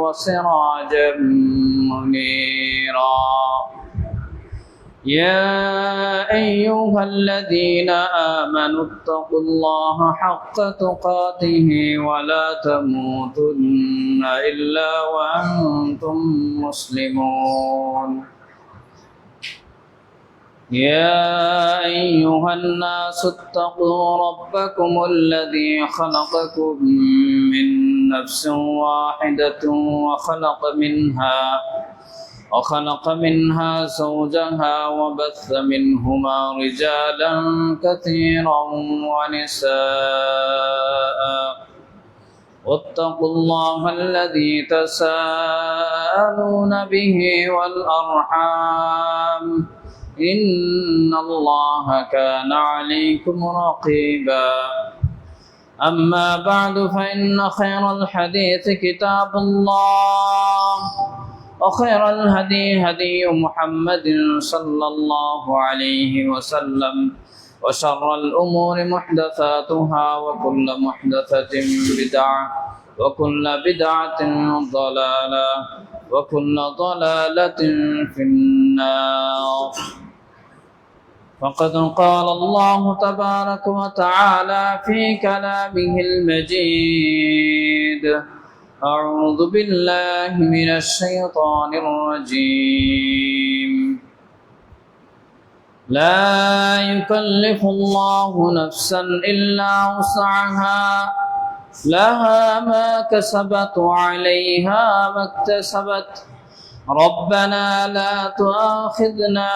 وسراجا منيرا يا أيها الذين آمنوا اتقوا الله حق تقاته ولا تموتن إلا وأنتم مسلمون يا أيها الناس اتقوا ربكم الذي خلقكم من نفس واحدة وخلق منها زوجها وبث منهما رجالا كثيرا ونساء واتقوا الله الذي تساءلون به والأرحام إن الله كان عليكم رقيبا أما بعد فإن خير الحديث كتاب الله وخير الهدي هدي محمد صلى الله عليه وسلم وشر الأمور محدثاتها وكل محدثة بدعة وكل بدعة ضلالة وكل ضلالة في النار فقد قال الله تبارك وتعالى في كلامه المجيد أعوذ بالله من الشيطان الرجيم لا يكلف الله نفسا إلا وسعها لها ما كسبت وعليها ما اكتسبت ربنا لا تؤاخذنا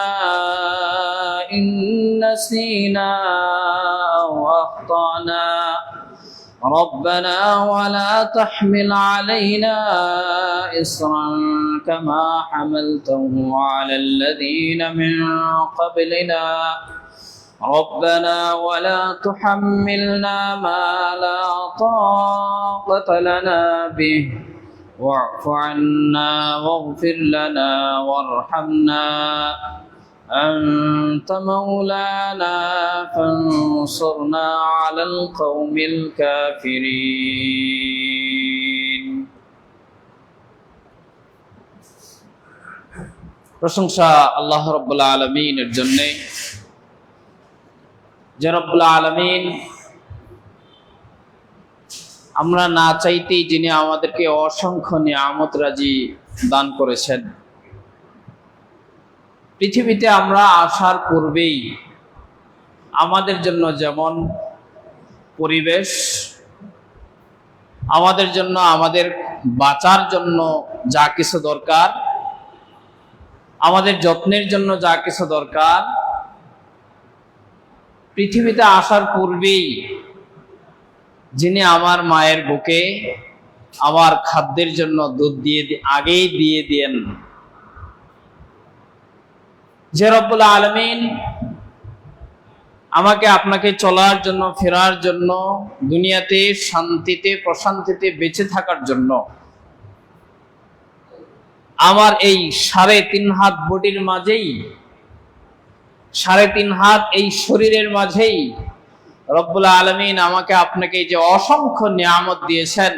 إن نسينا أو أخطأنا ربنا ولا تحمل علينا إصرا كما حملته على الذين من قبلنا ربنا ولا تحملنا ما لا طاقة لنا به واعف عنا واغفر لنا وارحمنا أنت مولانا فانصرنا على القوم الكافرين প্রশংসা আল্লাহ রাব্বুল আলামিনের জন্য যে রাব্বুল আলামিন আমরা না চাইতেই যিনি আমাদেরকে অসংখ্য নিয়ামত রাজি দান করেছেন। পৃথিবীতে আমরা আসার পূর্বেই আমাদের জন্য যেমন পরিবেশ, আমাদের জন্য আমাদের বাঁচার জন্য যা কিছু দরকার, আমাদের যত্নের জন্য যা কিছু দরকার, পৃথিবীতে আসার পূর্বেই যিনি আমার মায়ের বুকে আমার খাদ্যের জন্য দুধ আগেই দিয়ে দেন, যে রব্বুল আলামিন আমাকে আপনাকে চলার জন্য, ফেরার জন্য, দুনিয়াতে শান্তিতে প্রশান্তিতে বেঁচে থাকার জন্য আমার এই 3.5 হাত বডির মাঝেই, 3.5 হাত এই শরীরের মাঝেই রব্বুল আলামিন আমাকে আপনাকে যে অসংখ্য নিয়ামত দিয়েছেন,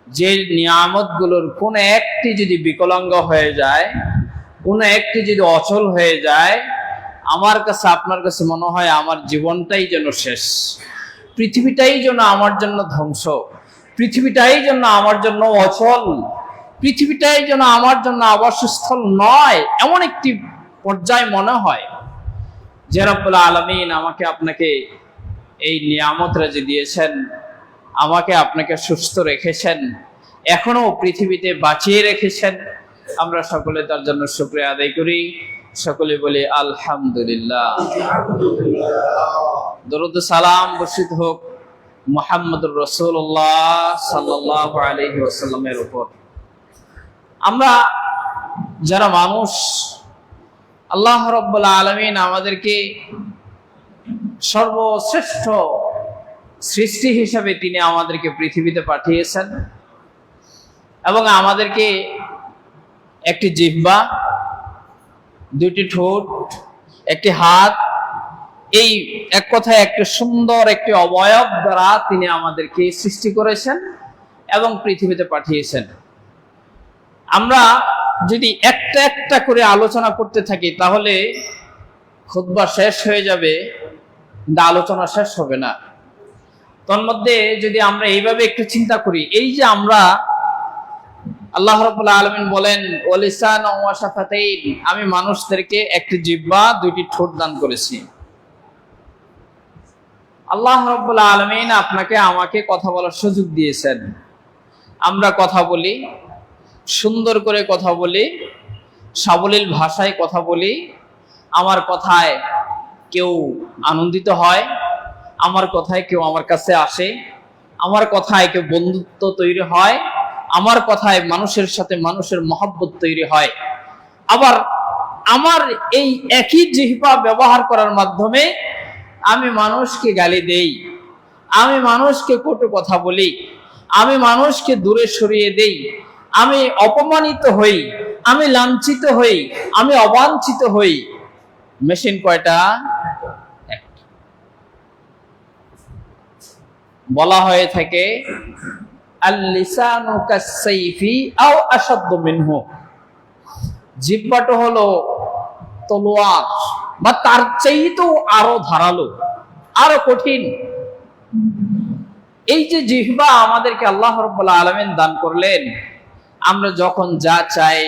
যে নিয়ামতগুলোর কোন একটি যদি বিকলাঙ্গ হয়ে যায়, কোন একটি যদি অচল হয়ে যায়, আমার কাছে আপনার কাছে মনে হয় আমার জীবনটাই যেন শেষ, পৃথিবীটাই যেন আমার জন্য ধ্বংস, পৃথিবীটাই যেন আমার জন্য অচল, পৃথিবীটাই যেন আমার জন্য আবাসস্থল নয়, এমন একটি পর্যায় মনে হয়। যে রব্বুল আলামিন আমাকে আপনাকে এই নিয়ামত রাজি দিয়েছেন, আমাকে আপনাকে সুস্থ রেখেছেন, এখনো পৃথিবীতে বাঁচিয়ে রেখেছেন, আমরা সকলে তার জন্য শুকরিয়া আদায় করি। সকলে বলি আলহামদুলিল্লাহ। দরুদ সালাম বর্ষিত হোক মুহাম্মদুর রাসূলুল্লাহ সাল্লাল্লাহু আলাইহি ওয়াসাল্লামের উপর। আমরা যারা মানুষ, আল্লাহ রাব্বুল আলামিন আমাদেরকে সর্বশ্রেষ্ঠ সৃষ্টি হিসাবে তিনি আমাদেরকে পৃথিবীতে পাঠিয়েছেন এবং আমাদেরকে একটি জিহ্বা, দুটি ঠোঁট, একটি হাত, এই এক কথায় একটা সুন্দর একটি অবয়ব দ্বারা তিনি আমাদেরকে সৃষ্টি করেছেন এবং পৃথিবীতে পাঠিয়েছেন। আমরা যদি একটা একটা করে আলোচনা করতে থাকি তাহলে খুতবা শেষ হয়ে যাবে, কিন্তু আলোচনা শেষ হবে না। তন্মধ্যে যদি আমরা এইভাবে একটু চিন্তা করি, এই যে আমরা আল্লাহ রাব্বুল আলামিন বলেন ওয়ালিসান ওয়া শাফাতাইন, আমি মানুষদেরকে একটি জিহ্বা দুইটি ঠোঁট দান করেছি। আল্লাহ রাব্বুল আলামিন আপনাকে আমাকে কথা বলার সুযোগ দিয়েছেন। আমরা কথা বলি, সুন্দর করে কথা বলি, সাবলীল ভাষায় কথা বলি। আমার কথায় কেউ আনন্দিত হয়, আমার কথায় কেউ আমার কাছে আসে, আমার কথায় কেউ বন্ধুত্ব তৈরি হয়, আমার কথায় মানুষের সাথে মানুষের মহব্বত তৈরি হয়। আবার আমার এই একই জিহ্বা ব্যবহার করার মাধ্যমে আমি মানুষকে গালি দেই, আমি মানুষকে কটু কথা বলি, আমি মানুষকে দূরে সরিয়ে দেই, আমি অপমানিত হই, আমি লাঞ্ছিত হই, আমি অবাঞ্ছিত হই। মেশিন কয়টা? বলা হয়ে থাকে আল-লিসানু কাস-সাইফি আও আশাদ্দু মিনহু, জিহ্বাটা হলো তলোয়ার বা তার চাইতেও আরো ধারালো, আরো কঠিন। এই যে জিহ্বা আমাদেরকে আল্লাহ রাব্বুল আলামিন দান করলেন, আমরা যখন যা চাই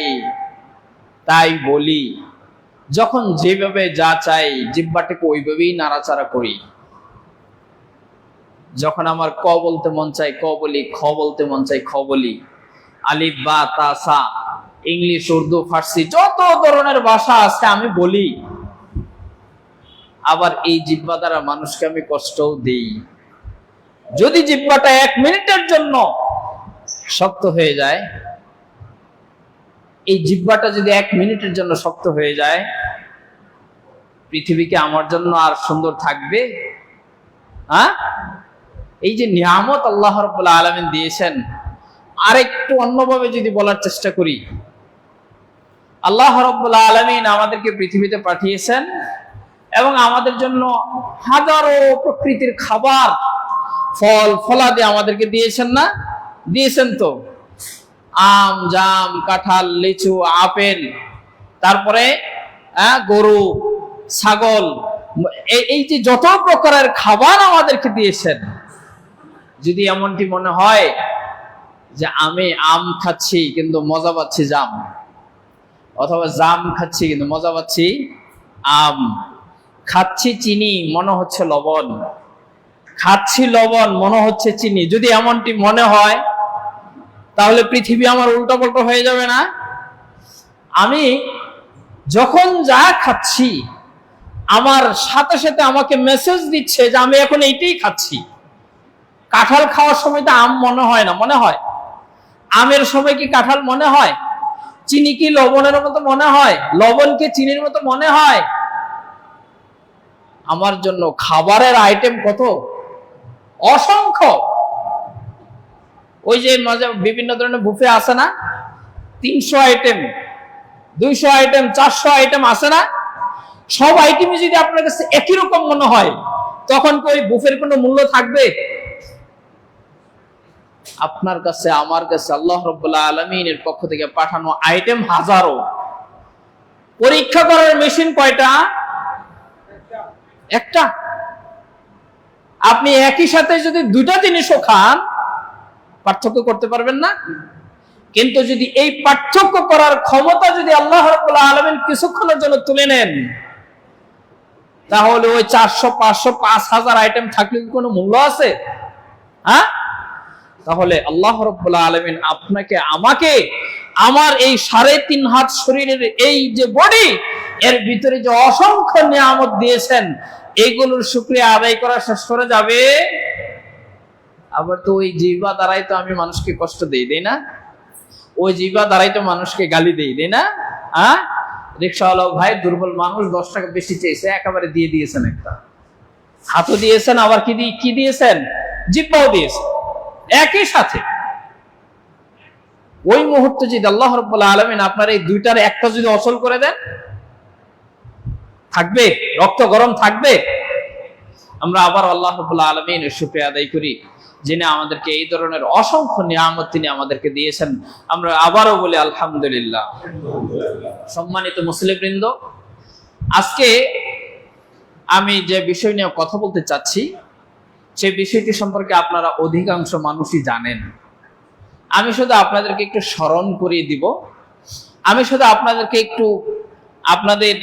তাই বলি, যখন যেভাবে যা চাই জিহ্বাটাকে ওইভাবেই নাড়াচাড়া করি। যখন আমার ক বলতে মন চাই ক বলি, খ বলতে মন চাই খ বলি, আলিফ বা তা সা, ইংলিশ, উর্দু, ফার্সি, যত ধরনের ভাষা আছে আমি বলি। আবার এই জিহ্বা দ্বারা মানুষকে আমি কষ্টও দেই। যদি জিহ্বাটা 1 মিনিটের জন্য শক্ত হয়ে যায়, এই জিহ্বাটা যদি 1 মিনিটের জন্য শক্ত হয়ে যায়, পৃথিবীকে আমার জন্য আর সুন্দর থাকবে? হ্যাঁ, এই যে নিয়ামত আল্লাহ রাব্বুল আলামিন দিয়েছেন, আরেকটু অন্যভাবে যদি বলার চেষ্টা করি, আল্লাহ রাব্বুল আলামিন আমাদেরকে পৃথিবীতে পাঠিয়েছেন এবং আমাদের জন্য হাজারো প্রকৃতির খাবার, ফল ফলাদি আমাদেরকে দিয়েছেন না? দিয়েছেন তো। আম, জাম, কাঁঠাল, লিচু, আপেল, তারপরে গরু, ছাগল, এই যে যত প্রকারের খাবার আমাদেরকে দিয়েছেন, যদি এমনটি মনে হয় যে আমি আম খাচ্ছি কিন্তু মজা পাচ্ছি জাম, অথবা জাম খাচ্ছি কিন্তু মজা পাচ্ছি আম, খাচ্ছি চিনি মনে হচ্ছে লবণ, খাচ্ছি লবণ মনে হচ্ছে চিনি, যদি এমনটি মনে হয় তাহলে পৃথিবী আমার উল্টো পাল্টা হয়ে যাবে না? আমি যখন যা খাচ্ছি আমার সাথে সাথে আমাকে মেসেজ দিচ্ছে যে আমি এখন এইটাই খাচ্ছি। কাঁঠাল খাওয়ার সময় তো আম মনে হয় না, মনে হয়? আমের সময় কি কাঁঠাল মনে হয়? চিনি কি লবণের মতো মনে হয়? লবণ কি চিনির মতো মনে হয়? আমার জন্য খাবারের আইটেম কত অসংখ্য। ওই যে বিভিন্ন ধরনের বুফে আছে না, 300 আইটেম, 200 আইটেম, 400 আইটেম আছে না? সব আইটেমই যদি আপনার কাছে একই রকম মনে হয়, তখন কি ওই বুফের কোনো মূল্য থাকবে? আপনার কাছে আমার কাছে আল্লাহ রাব্বুল আলামিনের পক্ষ থেকে পাঠানো আইটেম হাজারো। পরীক্ষা করার মেশিন কয়টা? একটা। আপনি একই সাথে যদি দুইটা জিনিসও খান, পার্থক্য করতে পারবেন না। কিন্তু যদি এই পার্থক্য করার ক্ষমতা যদি আল্লাহ রাব্বুল আলামিন কিছুক্ষণের জন্য তুলে নেন, তাহলে ওই 400, 500, 5000 আইটেম থাকলে কোনো মূল্য আছে? হ্যাঁ, তাহলে আল্লাহ রাব্বুল আলামিন আপনাকে আমাকে আমার এই 3.5 হাত শরীরের এই যে বডি, এর ভিতরে যে অসংখ্য নিয়ামত দিয়েছেন, এইগুলোর শুকরিয়া আদায় করা শেষ করে যাবে? আবার তো ওই জিহ্বা দ্বারাই তো আমি মানুষকে কষ্ট দেই, তাই না? ওই জিহ্বা দ্বারাই তো মানুষকে গালি দেই, তাই না? হ্যাঁ, রিকশাওয়ালা ভাই দুর্বল মানুষ 10 টাকা বেশি চেয়েছে, একেবারে দিয়ে দিয়েছেন, একটা হাতও দিয়েছেন, আবার কি দিয়েছেন? জিহ্বাও দিয়েছেন একই সাথে। ওই মুহূর্তে যদি আল্লাহ রাব্বুল আলামিন আপনার এই দুইটার একটা যদি অচল করে দেন, থাকবে? রক্ত গরম থাকবে? আমরা আবার আল্লাহ রাব্বুল আলামিনের শুকরিয়া আদায় করি যিনি আমাদেরকে এই ধরনের অসংখ্য নিয়ামত তিনি আমাদেরকে দিয়েছেন। আমরা আবারও বলি আলহামদুলিল্লাহ। সম্মানিত মুসলিমবৃন্দ, আজকে আমি যে বিষয় নিয়ে কথা বলতে চাচ্ছি সেই বিষয়টি সম্পর্কে আপনারা অধিকাংশ মানুষই জানেন। আমি শুধু আপনাদেরকে একটু স্মরণ করিয়ে দিব, আমি শুধু আপনাদেরকে একটু আপনাদের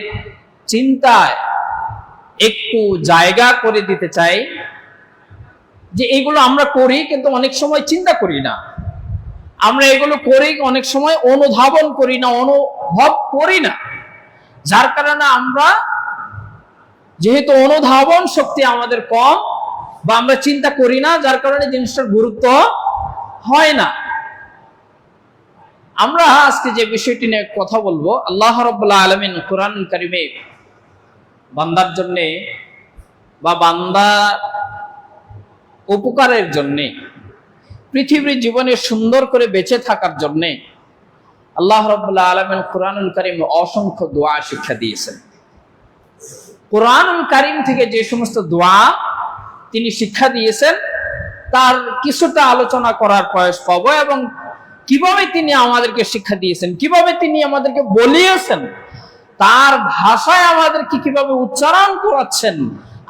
চিন্তায় একটু জায়গা করে দিতে চাই যে এগুলো আমরা করি কিন্তু অনেক সময় চিন্তা করি না। আমরা এগুলো করি অনেক সময় অনুধাবন করি না, অনুভব করি না, যার কারণে আমরা যেহেতু অনুধাবন শক্তি আমাদের কম বা আমরা চিন্তা করি না, যার কারণে জিনিসটার গুরুত্ব হয় না। আমরা আজকে যে বিষয়টি নিয়ে কথা বলবো, আল্লাহ রাব্বুল আলামিন কোরআন কারিমে বান্দার জন্য বা বান্দার উপকারের জন্য, পৃথিবীর জীবনে সুন্দর করে বেঁচে থাকার জন্য আল্লাহ রাব্বুল আলামিন কোরআনুল কারিমে অসংখ্য দোয়া শিক্ষা দিয়েছেন। কোরআনুল কারিম থেকে যে সমস্ত দোয়া তিনি শিক্ষা দিয়েছেন তার কিছুটা আলোচনা করার প্রয়াস পাবো, এবং কিভাবে তিনি আমাদেরকে শিক্ষা দিয়েছেন, কিভাবে তিনি আমাদেরকে বলিয়েছেন, তার ভাষায় আমাদেরকে কিভাবে উচ্চারণ করাচ্ছেন,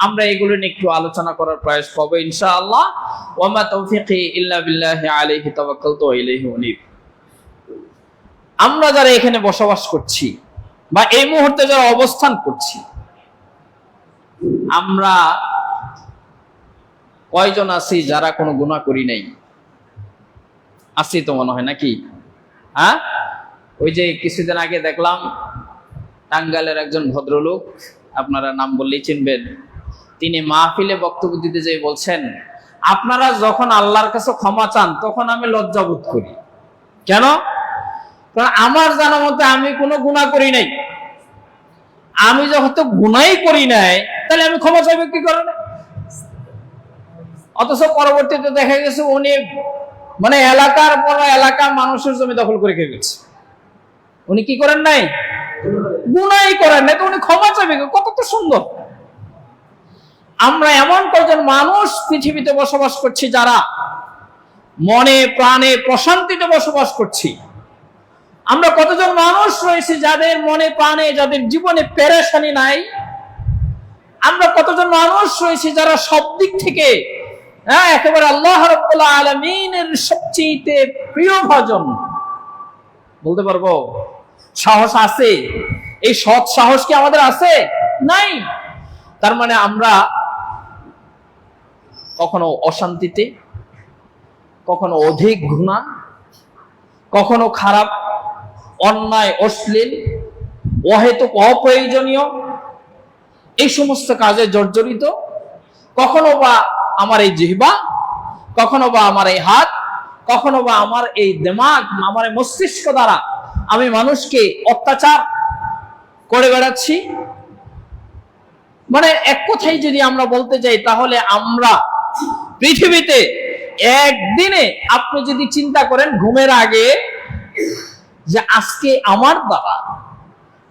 আমরা এগুলো নিয়ে একটু আলোচনা করার প্রয়াস পাবো ইনশাআল্লাহ। ওয়া মা তাওফীকি ইল্লা বিল্লাহি আলাইহি তাওয়াক্কালতু ওয়া ইলাইহি উনীব। আমরা যারা এখানে বসবাস করছি বা এই মুহূর্তে যারা অবস্থান করছি, আমরা কয়জন আছি যারা কোনো গুনাহ করি নাই? আছি তো মনে হয়, নাকি? হ্যাঁ, ওই যে কিছুদিন আগে দেখলাম টাঙ্গাইলের একজন ভদ্রলোক, আপনারা নাম বললেই চিনবেন, তিনি মাহফিলে বক্তব্য দিতে যেয়ে বলছেন, আপনারা যখন আল্লাহর কাছে ক্ষমা চান তখন আমি লজ্জা বোধ করি। কেন? কারণ আমার জানা মতে আমি কোনো গুনাহ করি নাই। আমি যখন তো গুনাহই করি নাই, তাহলে আমি ক্ষমা চাইব কি কারণে? অথচ পরবর্তীতে দেখা গেছে উনি মানে এলাকার পর এলাকা মানুষের জমি দখল করে খেয়ে গেছে। উনি কি করেন নাই? গুনাহই করেন নাই, তো উনি ক্ষমা চাইবে? কত তো সুন্দর। আমরা এমন কয়েকজন মানুষ পৃথিবীতে বসবাস করছি যারা মনে প্রাণে প্রশান্তিতে বসবাস করছি। আমরা কতজন মানুষ রয়েছে যাদের মনে প্রাণে, যাদের জীবনে পেরেশানি নাই। আমরা কতজন মানুষ রয়েছে যারা সব দিক থেকে একেবারে আল্লাহ রাব্বুল আলামিনের সবচেয়ে প্রিয় ভাজন। বলতে পারবো সাহস আছে? এই সৎ সাহস কি আমাদের আছে? নাই। তার মানে আমরা কখনো অশান্তিতে, কখনো অধিক গুনাহ, কখনো খারাপ, অন্যায়, অশ্লীল, অহেতুক, অপ্রয়োজনীয় এই সমস্ত কাজে জর্জরিত। কখনো বা আমার এই জিহ্বা, কখনো বা আমার এই হাত, কখনো বা আমার এই দিমাগ, আমার এই মস্তিষ্ক দ্বারা আমি মানুষকে অত্যাচার করে বেড়াচ্ছি। মানে এক কথাই যদি আমরা বলতে যাই, তাহলে আমরা পৃথিবীতে একদিনে আপনি যদি চিন্তা করেন ঘুমের আগে যে আজকে আমার দ্বারা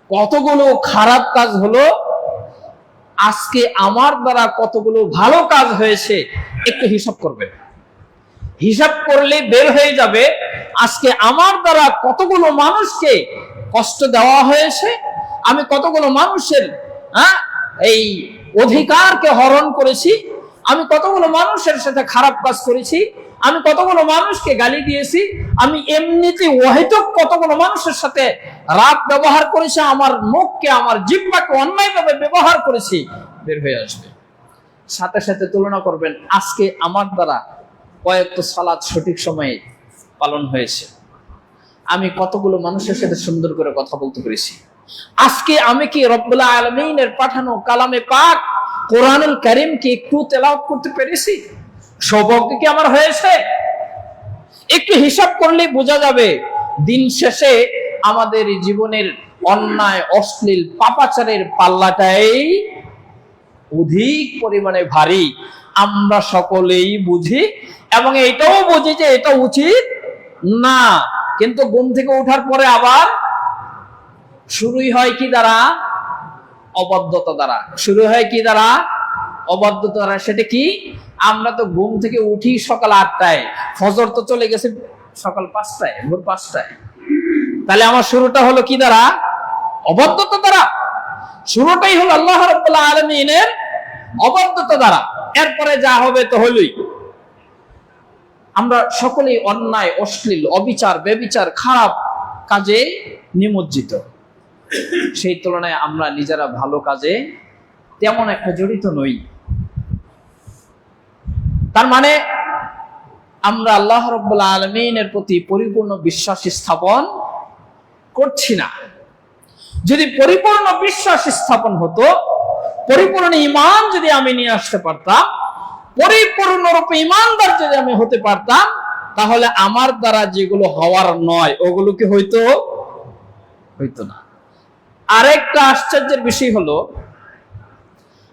কতগুলো খারাপ কাজ হলো, আজকে আমার দ্বারা কতগুলো ভালো কাজ হয়েছে, একটু হিসাব করবেন। হিসাব করলে বের হয়ে যাবে আজকে আমার দ্বারা কতগুলো মানুষকে কষ্ট দেওয়া হয়েছে, আমি কতগুলো মানুষের এই অধিকারকে হরণ করেছি, আমি কতগুলো মানুষের সাথে খারাপ কাজ করেছি, আমি কতগুলো মানুষকে গালি দিয়েছি, আমি এমনিতে অহেতুক কতগুলো মানুষের সাথে রাগ ব্যবহার করেছি, আমার মুখকে, আমার জিহ্বাকে অন্যায়ভাবে ব্যবহার করেছি। বের হয়ে আসবে। সাথে সাথে তুলনা করবেন আজকে আমার দ্বারা কয়েকটা সালাত সঠিক সময়ে পালন হয়েছে, আমি কতগুলো মানুষের সাথে সুন্দর করে কথা বলতে পেরেছি, আজকে আমি কি রব্বুল আলামিনের পাঠানো কালামে পাক কোরআনুল কারীম কি একটু তেলাওয়াত করতে পেরেছি, সৌভাগ্য কি আমার হয়েছে? একটু হিসাব করলে বোঝা যাবে দিন শেষে আমাদের জীবনের অন্যায়, অশ্লীল, পাপাচারের পাল্লাটাই অধিক পরিমাণে ভারী। আমরা সকলেই বুঝি এবং এটাও বুঝি যে এটা উচিত না, কিন্তু ঘুম থেকে ওঠার পরে আবার শুরুই হয় কি দ্বারা? অবাধ্যতা দ্বারা। শুরু হয় কি দ্বারা? অবাধ্যতা দ্বারা। সেটা কি? আমরা তো ঘুম থেকে উঠি সকাল 8টায়, ফজর তো চলে গেছে সকাল 5টায়, ভোর 5টায়। তাহলে আমার শুরুটা হলো কি দ্বারা? অবাধ্যতা দ্বারা। শুরুটাই হলো আল্লাহ রাব্বুল আলামিনের অবাধ্যতা দ্বারা। এরপরে যা হবে তো হলোই। আমরা সকলেই অন্যায়, অশ্লীল, অবিচার, বেবিচার, খারাপ কাজে নিমজ্জিত। সেই তুলনায় আমরা নিজেরা ভালো কাজে তেমন একটা জড়িত নই। তার মানে আমরা আল্লাহ রাব্বুল আলামিনের প্রতি পরিপূর্ণ বিশ্বাস স্থাপন করছি না। যদি পরিপূর্ণ বিশ্বাস স্থাপন হতো, পরিপূর্ণ ঈমান যদি আমি নিয়ে আসতে পারতাম, পরিপূর্ণরূপে ঈমানদার যদি আমি হতে পারতাম, তাহলে আমার দ্বারা যেগুলো হওয়ার নয় ওগুলো কি হইতো না। আরেকটা আশ্চর্যের বিষয় হলো,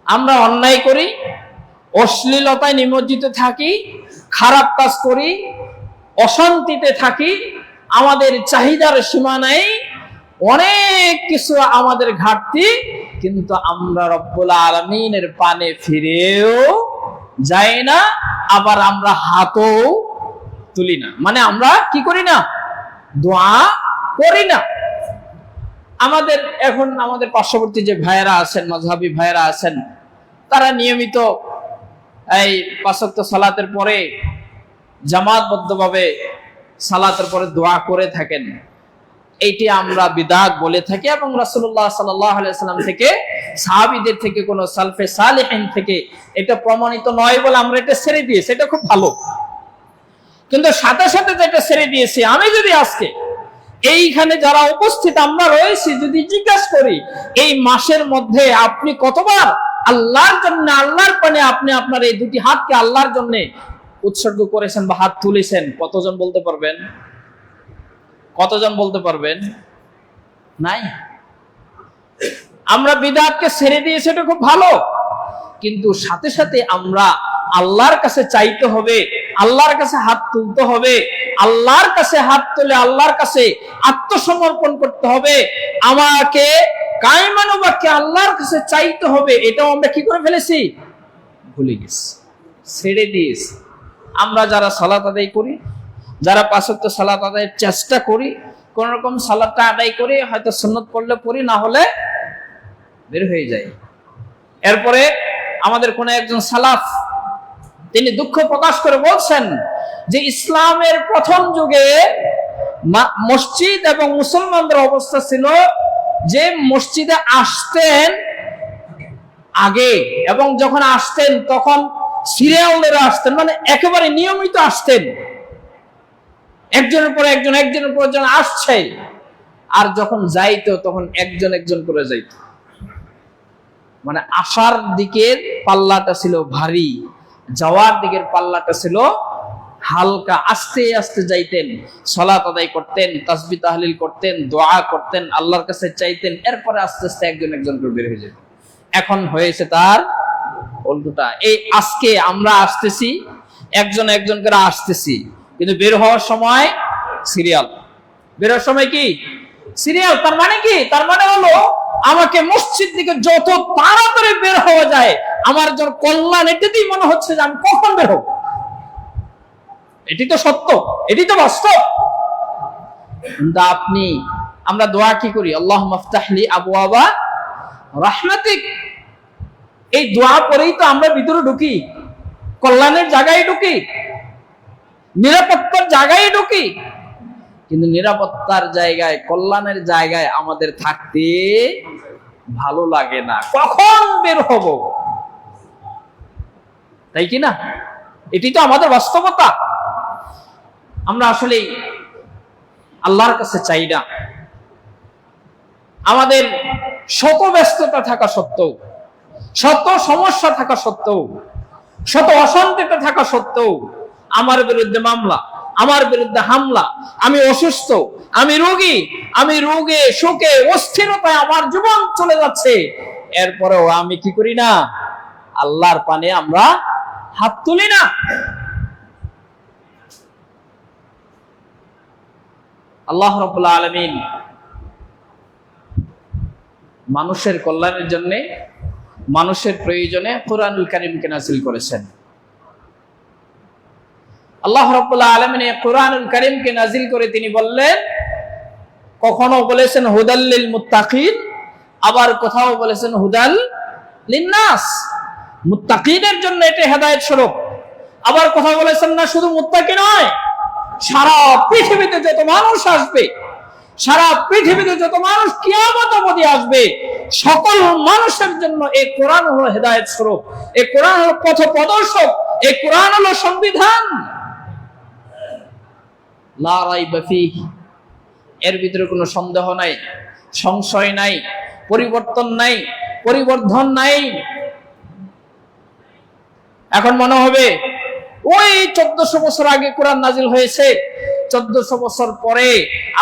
আমরা অন্যায় করি, অশ্লীলতায় নিমজ্জিত থাকি, খারাপ কাজ করি, অশান্তিতে থাকি, আমাদের চাহিদার সীমা নেই, অনেক কিছু আমাদের ঘাটতি, কিন্তু আমরা রব্বুল আলামিনের পানে ফিরেও যাই না, আবার আমরা হাতও তুলি না। মানে আমরা কি করি না? দোয়া করি না। আমাদের পার্শ্ববর্তী যে ভাইয়েরা আছেন, মাযহাবী ভাইয়েরা আছেন, তারা নিয়মিত এই 5 ওয়াক্ত সালাতের পরে জামাতবদ্ধভাবে সালাতের পরে দোয়া করে থাকেন। এইটি আমরা বিদআত বলে থাকি এবং রাসূলুল্লাহ সাল্লাল্লাহু আলাইহি ওয়াসাল্লাম থেকে, সাহাবীদের থেকে, কোন সালফে সালেহিন থেকে এটা প্রমাণিত নয় বলে আমরা এটা ছেড়ে দিয়েছি। এটা খুব ভালো। কিন্তু সাথে সাথে যেটা ছেড়ে দিয়েছি, আমি যদি আজকে এইখানে যারা উপস্থিত আমরা রয়েছি যদি জিজ্ঞাসা করি, এই মাসের মধ্যে আপনি কতবার আল্লাহর জন্য, আল্লাহর পানে আপনি আপনার এই দুটি হাতকে আল্লাহর জন্য উৎসর্গ করেছেন বা হাত তুলেছেন, কতজন বলতে পারবেন? কতজন বলতে পারবেন? নাই। আমরা বিদআতকে ছেড়ে দিয়েছি, এটা খুব ভালো, কিন্তু সাথে সাথে আমরা আল্লাহর কাছে চাইতে হবে, আল্লাহর কাছে হাত তুলতে হবে, আল্লাহর কাছে হাত তুলে আল্লাহর কাছে আত্মসমর্পণ করতে হবে, আমাকে কায়মানুবাক্যে আল্লাহর কাছে চাইতে হবে। এটাও আমরা কি করে ফেলেছি? ভুলে গেছি, ছেড়ে দিয়েছি। আমরা যারা সালাত আদায় করি, যারা 5 ওয়াক্ত সালাত আদায়ের চেষ্টা করি, কোন রকম সালাতটা আদায় করি, হয়তো সুন্নত পড়লে পড়ি, না হলে বের হয়ে যায়। এরপরে আমাদের কোন একজন সালাফ তিনি দুঃখ প্রকাশ করে বলছেন যে ইসলামের প্রথম যুগে মসজিদ এবং মুসলমানদের অবস্থা ছিল যে মসজিদে আসতেন আগে, এবং যখন আসতেন তখন সিরিয়াল ধরে আসতেন, মানে একেবারে নিয়মিত আসতেন, একজনের পর একজন, একজনের পর একজন আসছে, আর যখন যাইতো তখন একজন একজন করে যাইত। মানে আসার দিকের পাল্লাটা ছিল ভারী, যাওয়ার দিকের পাল্লাটা ছিল হালকা। আস্তে আস্তে যাইতেন, সালাত আদায় করতেন, তাসবিহ তাহলিল করতেন, দোয়া করতেন, আল্লাহর কাছে চাইতেন, এরপরে আস্তে আস্তে একজন একজন করে বের হয়ে যেত। এখন হয়েছে তার উল্টোটা। এই আজকে আমরা আসতেছি, একজন একজন করে আসতেছি, কিন্তু বের হওয়ার সময় সিরিয়াল। বের হওয়ার সময় কি সিরিয়াল? তার মানে কি? তার মানে হলো আমাকে মসজিদ থেকে যত তাড়াতাড়ি বের হওয়া যায় আমার জন্য কল্যাণ, এটাতেই মনে হচ্ছে যে আমি কখন বের হব। এটি তো সত্য, এটি তো বাস্তব। কিন্তু আমরা দোয়া কি করি? আল্লাহুম্মা ইফতাহলি আবওয়াবা রাহমাতিক। এই দোয়া পরেই তো আমরা ভিতরে ঢুকি, কল্যাণের জায়গায় ঢুকি, নিরাপত্তার জায়গায় ঢুকি। কিন্তু নিরাপত্তার জায়গায়, কল্যাণের জায়গায় আমাদের থাকতে ভালো লাগে না, কখন বের হব, তাই কি না? এটি তো আমাদের বাস্তবতা। আমরা আসলে আল্লাহর কাছে চাই না। আমাদের শত ব্যস্ততা থাকা সত্ত্বেও, শত সমস্যা থাকা সত্ত্বেও, শত অশান্তিতে থাকা সত্ত্বেও আমার বিরুদ্ধে মামলা, আমার বিরুদ্ধে হামলা, আমি অসুস্থ, আমি রোগী, আমি রোগে শোকে অস্থিরতায় আমার জীবন চলে যাচ্ছে, এরপরেও আমি কি করি না? আল্লাহর পানে আমরা হাত তুলি না। আল্লাহ রাব্বুল আলামিন মানুষের কল্যাণের জন্য, মানুষের প্রয়োজনে কোরআনুল কারীমকে নাযিল করেছেন। আল্লাহ রাব্বুল আলামিন এই কোরআনুল কারীমকে নাজিল করে তিনি বললেন, কখনো বলেছেন হুদাল লিল মুত্তাকিন, আবার কোথাও বলেছেন হুদাল লিন্নাস, মুত্তাকিনের জন্য এটা হেদায়েত স্বরূপ। আবার কোথাও বলেছেন না শুধু মুত্তাকি নয়, সারা পৃথিবীতে যত মানুষ আসবে, সারা পৃথিবীতে যত মানুষ কিয়ামত অবধি আসবে, সকল মানুষের জন্য এই কোরআন হলো হেদায়েত স্বরূপ, এই কোরআন হলো পথ প্রদর্শক, এই কোরআন হলো সংবিধান। লা রাইবা ফীহি, এর ভিতরে কোনো সন্দেহ নাই, সংশয় নাই, পরিবর্তন নাই, পরিবর্ধন নাই। এখন মনে হবে ওই 1400 বছর আগে কোরআন নাজিল হয়েছে, 1400 বছর পরে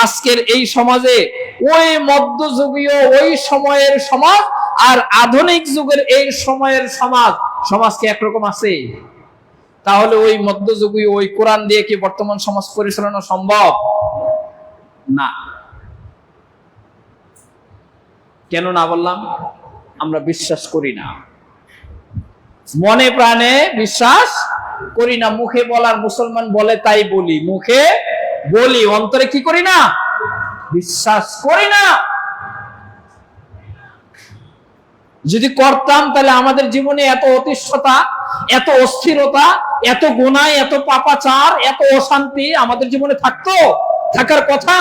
আজকের এই সমাজে ওই মধ্যযুগীয় ওই সময়ের সমাজ আর আধুনিক যুগের এই সময়ের সমাজ কি একরকম আছে? তাহলে ওই মধ্যযুগীয় ওই কোরআন দিয়ে কি বর্তমান সমাজ পরিচালনা সম্ভব না? কেন না বললাম? আমরা বিশ্বাস করি না, মনে প্রাণে বিশ্বাস করি না। মুখে বলার মুসলমান বলে তাই বলি, মুখে বলি, অন্তরে কি করি না? বিশ্বাস করি না। যদি করতাম তাহলে আমাদের জীবনে এত অতিষ্ঠতা, এত অস্থিরতা, এত গুনাহ, এত পাপাচার, এত অশান্তি আমাদের জীবনে থাকতো? থাকার কথা?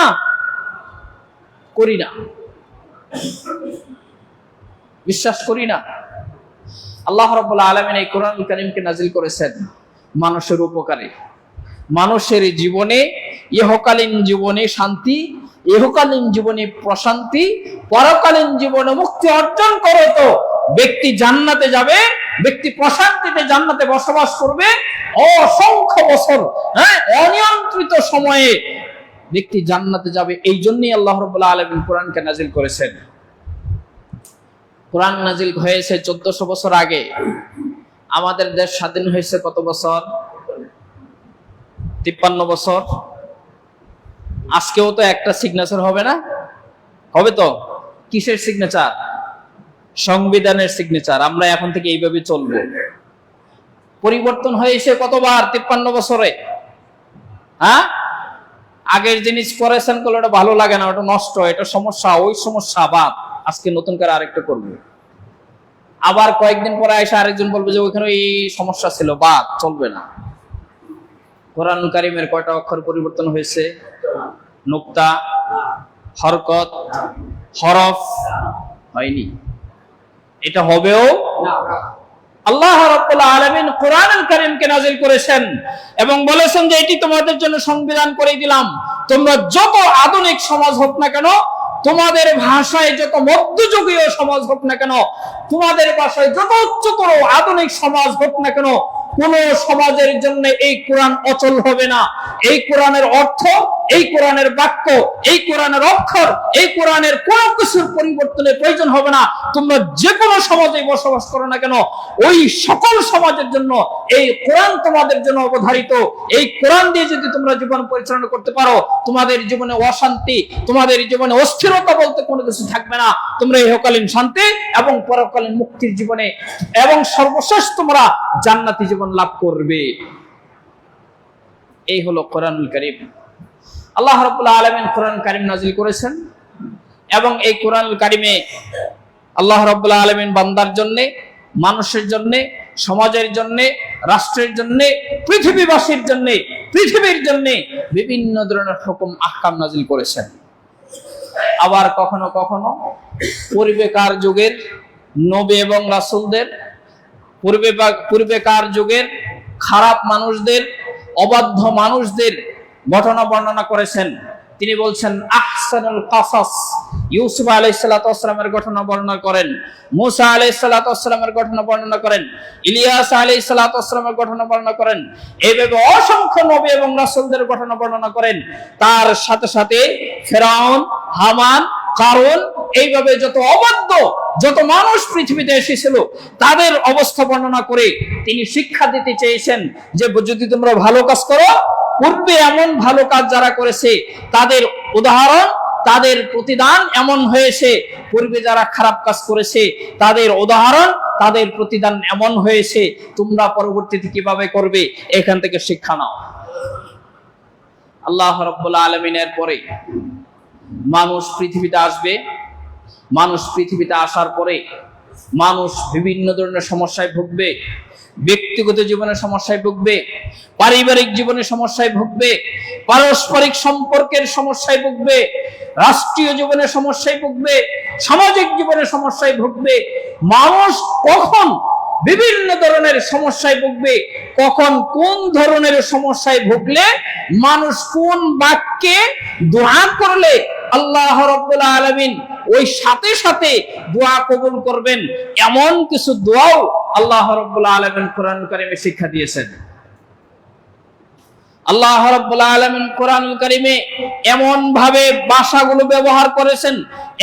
করি না, বিশ্বাস করি না। আল্লাহ রাব্বুল আলামিন এই কোরআনুল কারীমকে নাজিল করেছেন মানুষের উপকারে, মানুষের জীবনে, ইহকালীন জীবনে শান্তি, ইহকালীন জীবনে প্রশান্তি, পরকালীন জীবনে মুক্তি অর্জন করে তো ব্যক্তি জান্নাতে যাবে, ব্যক্তি প্রশান্তিতে জান্নাতে বসবাস করবে অসংখ্য বছর, অনিয়ন্ত্রিত সময়ে ব্যক্তি জান্নাতে যাবে। এই জন্যই আল্লাহ রাব্বুল আলামিন কোরআনকে নাজিল করেছেন। কোরআন নাজিল হয়েছে 1400 বছর আগে। আমাদের দেশ স্বাধীন হয়েছে কত বছর? 53 বছর। আজকেও তো একটা সিগনেচার হবে না? হবে তো। কিসের সিগনেচার? সংবিধানের সিগনেচার। আমরা এখন থেকে এইভাবে চলবো। পরিবর্তন হয়েছে কতবার 53 বছরে? আগের জিনিস করেছেন করলে ওটা ভালো লাগে না, ওটা নষ্ট, এটা সমস্যা, ওই সমস্যা বাদ, আজকে নতুন করে আরেকটা করবো। আবার কয়েকদিন পরে এসে আরেকজন বলবে যে ওইখানে এই সমস্যা ছিল, বাদ, চলবে না। কোরআনুল কারীমের কয়টা অক্ষর পরিবর্তন হয়েছে? নুক্তা, হরকত, হরফ হয়নি। এটা হবেও না। আল্লাহ রাব্বুল আলামিন কোরআনুল কারীমকে নাজিল করেছেন এবং বলেছেন যে এটি তোমাদের জন্য সংবিধান করে দিলাম। তোমরা যত আধুনিক সমাজ হোক না কেন, তোমাদের ভাষায় যত মধ্যযুগীয় সমাজ হোক না কেন, তোমাদের ভাষায় যত উচ্চতর আধুনিক সমাজ হোক না কেন, কোন সমাজের জন্য এই কোরআন অচল হবে না। এই কোরআনের অর্থ, এই কোরআনের বাক্য, এই কোরআনের অক্ষর, এই কোরআনের কোন কিছুর পরিবর্তনের প্রয়োজন হবে না। তোমরা যে কোনো সমাজে বসবাস করো না কেন, ওই সকল সমাজের জন্য এই কোরআন তোমাদের জন্য অবধারিত। এই কোরআন দিয়ে যদি তোমরা জীবন পরিচালনা করতে পারো, তোমাদের জীবনে অশান্তি, তোমাদের জীবনে অস্থিরতা বলতে কোনো কিছু থাকবে না। তোমরা ইহকালীন শান্তি এবং পরকালীন মুক্তির জীবনে এবং সর্বশেষ তোমরা জান্নাতি জীবন লাভ করবে। এই হলো কোরআনুল কারীম। আল্লাহ রাব্বুল আলামিন কোরআন কারীম নাজিল করেছেন এবং এই কোরআনুল কারীমে আল্লাহ রাব্বুল আলামিন বান্দার জন্য, মানুষের জন্য, সমাজের জন্য, রাষ্ট্রের জন্য, পৃথিবীবাসীর জন্য, পৃথিবীর জন্য বিভিন্ন ধরনের হুকুম আহকাম নাজিল করেছেন। আবার কখনো কখনো পূর্বেকার যুগের নবী এবং রাসূলদের, পূর্বেকার যুগের খারাপ মানুষদের, অবাধ্য মানুষদের ঘটনা বর্ণনা করেছেন। তিনি বলছেন আহসানুল কাসাস, ইউসুফ আলাইহিস সালাতু ওয়াস সালামের ঘটনা বর্ণনা করেন, মুসা আলাইহিস সালাতু ওয়াস সালামের ঘটনা বর্ণনা করেন, ইলিয়াস আলাইহিস সালাতু ওয়াস সালামের ঘটনা বর্ণনা করেন। এইভাবে অসংখ্য নবী এবং রাসূলদের ঘটনা বর্ণনা করেন। তার সাথে সাথে ফেরাউন, হামান, কারণ এইভাবে যত অবাধ্য, যত মানুষ পৃথিবীতে এসেছিল তাদের অবস্থা বর্ণনা করে তিনি শিক্ষা দিতে চেয়েছেন যে যদি তোমরা ভালো কাজ করো, পূর্বে এমন ভালো কাজ যারা করেছে তাদের উদাহরণ, তাদের প্রতিদান এমন হয়েছে, পূর্বে যারা খারাপ কাজ করেছে তাদের উদাহরণ, তাদের প্রতিদান এমন হয়েছে, তোমরা পরবর্তীতে কিভাবে করবে এখান থেকে শিক্ষা নাও। আল্লাহ রাব্বুল আলামিনের পরে মানুষ পৃথিবীতে আসবে। মানুষ পৃথিবীতে আসার পরে মানুষ বিভিন্ন ধরনের সমস্যায় ভুগবে। ব্যক্তিগত জীবনের সমস্যায় ভুগবে, পারিবারিক জীবনের সমস্যায় ভুগবে, পারস্পরিক সম্পর্কের সমস্যায় ভুগবে, রাষ্ট্রীয় জীবনের সমস্যায় ভুগবে, সামাজিক জীবনের সমস্যায় ভুগবে। মানুষ কখন বিভিন্ন ধরনের সমস্যায় ভুগবে, কখন কোন ধরনের সমস্যায় ভুগলে মানুষ কোন বাক্যে দোয়া করলে আল্লাহ রাব্বুল আলামিন ওই সাথে সাথে দোয়া কবুল করবেন, এমন কিছু দোয়াও আল্লাহ রাব্বুল আলামিন কোরআনুল কারীমে শিক্ষা দিয়েছেন। আল্লাহ রাব্বুল আলামিন কোরআনুল কারীমে এমন ভাবে ভাষাগুলো ব্যবহার করেছেন,